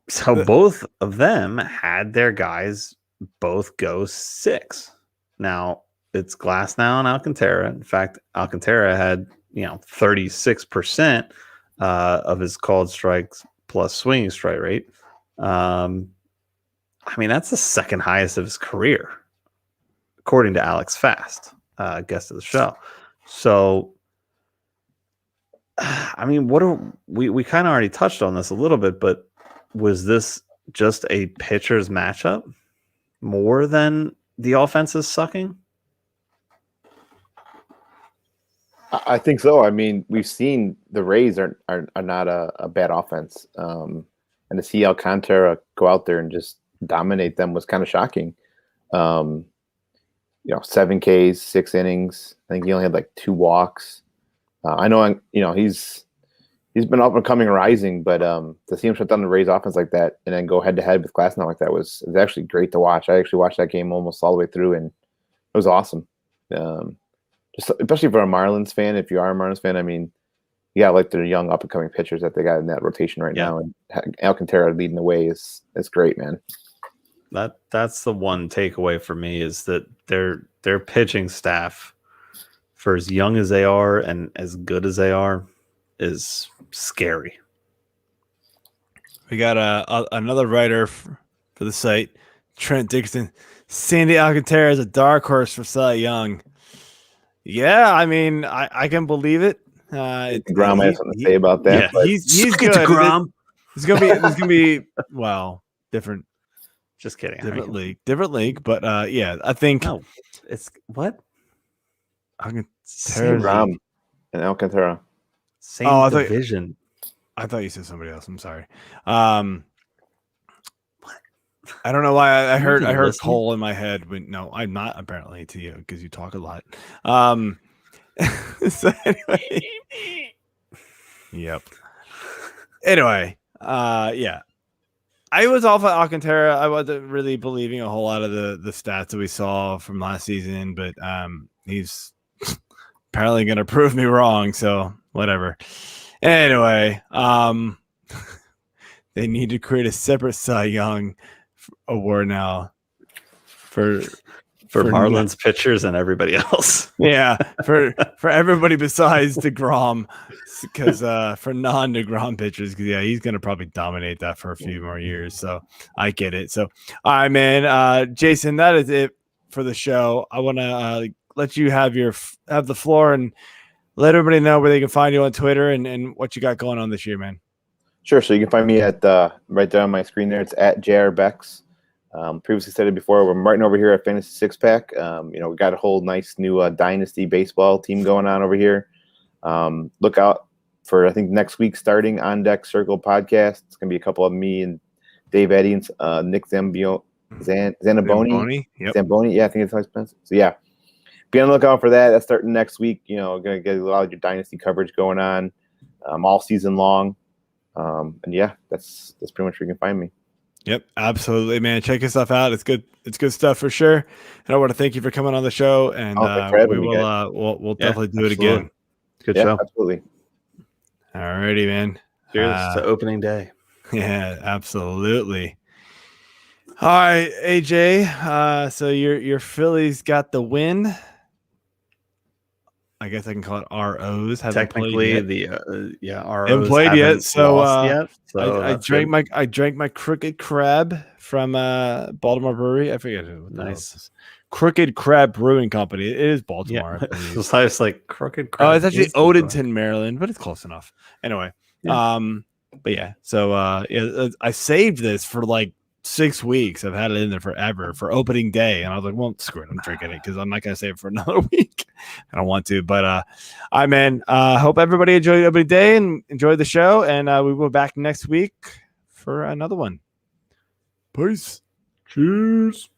Speaker 4: So both of them had their guys both go 6. Now it's Glasnow and Alcantara. In fact, Alcantara had 36% of his called strikes plus swinging strike rate. I mean, that's the second highest of his career, according to Alex Fast. Guest of the show. So, I mean, we kind of already touched on this a little bit, but was this just a pitcher's matchup more than the offense is sucking?
Speaker 5: I think so. I mean, we've seen the Rays are not a bad offense, and to see Alcantara go out there and just dominate them was kind of shocking. 7 Ks, 6 innings. I think he only had like 2 walks. I know, he's been up and coming, rising, but to see him shut down the Rays offense like that and then go head to head with Glasnow like that was actually great to watch. I actually watched that game almost all the way through, and it was awesome. Just especially for a Marlins fan, if you are a Marlins fan, I mean, you got like the young up and coming pitchers that they got in that rotation right now, and Alcantara leading the way is great, man.
Speaker 4: That's the one takeaway for me is that their pitching staff, for as young as they are and as good as they are, is scary.
Speaker 3: We got another writer for the site, Trent Dixon. Sandy Alcantara is a dark horse for Cy Young. Yeah, I mean, I can believe it.
Speaker 5: DeGrom has something to say about that.
Speaker 3: Yeah, he's good. It's gonna be different.
Speaker 4: Just kidding.
Speaker 3: Different league. But I think
Speaker 4: it's what
Speaker 5: DeGrom and Alcantara.
Speaker 4: Same division.
Speaker 3: I thought you said somebody else. I'm sorry. I don't know why I heard
Speaker 4: listening?
Speaker 3: Cole in my head. No, I'm not apparently to you because you talk a lot. So anyway, yep. Anyway, yeah. I was off of Alcantara. I wasn't really believing a whole lot of the stats that we saw from last season, but he's apparently going to prove me wrong. So whatever. Anyway, they need to create a separate Cy Young award now for
Speaker 4: Marlins pitchers and everybody else.
Speaker 3: Yeah, for everybody besides DeGrom, because for non-DeGrom pitchers, because yeah, he's gonna probably dominate that for a few more years. So I get it. So all right, man, Jason, that is it for the show. I want to let you have the floor and let everybody know where they can find you on Twitter and what you got going on this year, man.
Speaker 5: Sure. So you can find me at right there on my screen there. It's at JRBex. Previously said it before. We're right over here at Fantasy Six Pack. We got a whole nice new Dynasty baseball team going on over here. Look out for, I think, next week starting On Deck Circle podcast. It's gonna be a couple of me and Dave Eddy and Nick Zamboni.
Speaker 3: Yep.
Speaker 5: Zamboni. Yeah, I think it's how it's pronounced. So yeah, be on the lookout for that. That's starting next week. Gonna get a lot of your Dynasty coverage going on all season long. And yeah, that's pretty much where you can find me.
Speaker 3: Yep, absolutely, man. Check your stuff out. It's good. It's good stuff for sure. And I want to thank you for coming on the show. And we'll definitely do it again.
Speaker 4: Good show.
Speaker 5: Absolutely.
Speaker 3: All righty, man.
Speaker 4: Cheers to opening day.
Speaker 3: Yeah, absolutely. All right, AJ. So your Phillies got the win. I guess I can call it ROs.
Speaker 4: Technically, the ROs
Speaker 3: haven't played yet. So, I drank my Crooked Crab from Baltimore Brewery. I forget who.
Speaker 4: Nice.
Speaker 3: Crooked Crab Brewing Company. It is Baltimore.
Speaker 4: Yeah. It's like Crooked Crab.
Speaker 3: Oh, it's actually Odenton, Maryland, but it's close enough. Anyway, but yeah. So I saved this for like 6 weeks. I've had it in there forever for opening day, and I was like, well, screw it, I'm drinking it because I'm not gonna save it for another week. I don't want to, but hope everybody enjoyed opening day and enjoyed the show, and we will be back next week for another one. Peace. Cheers.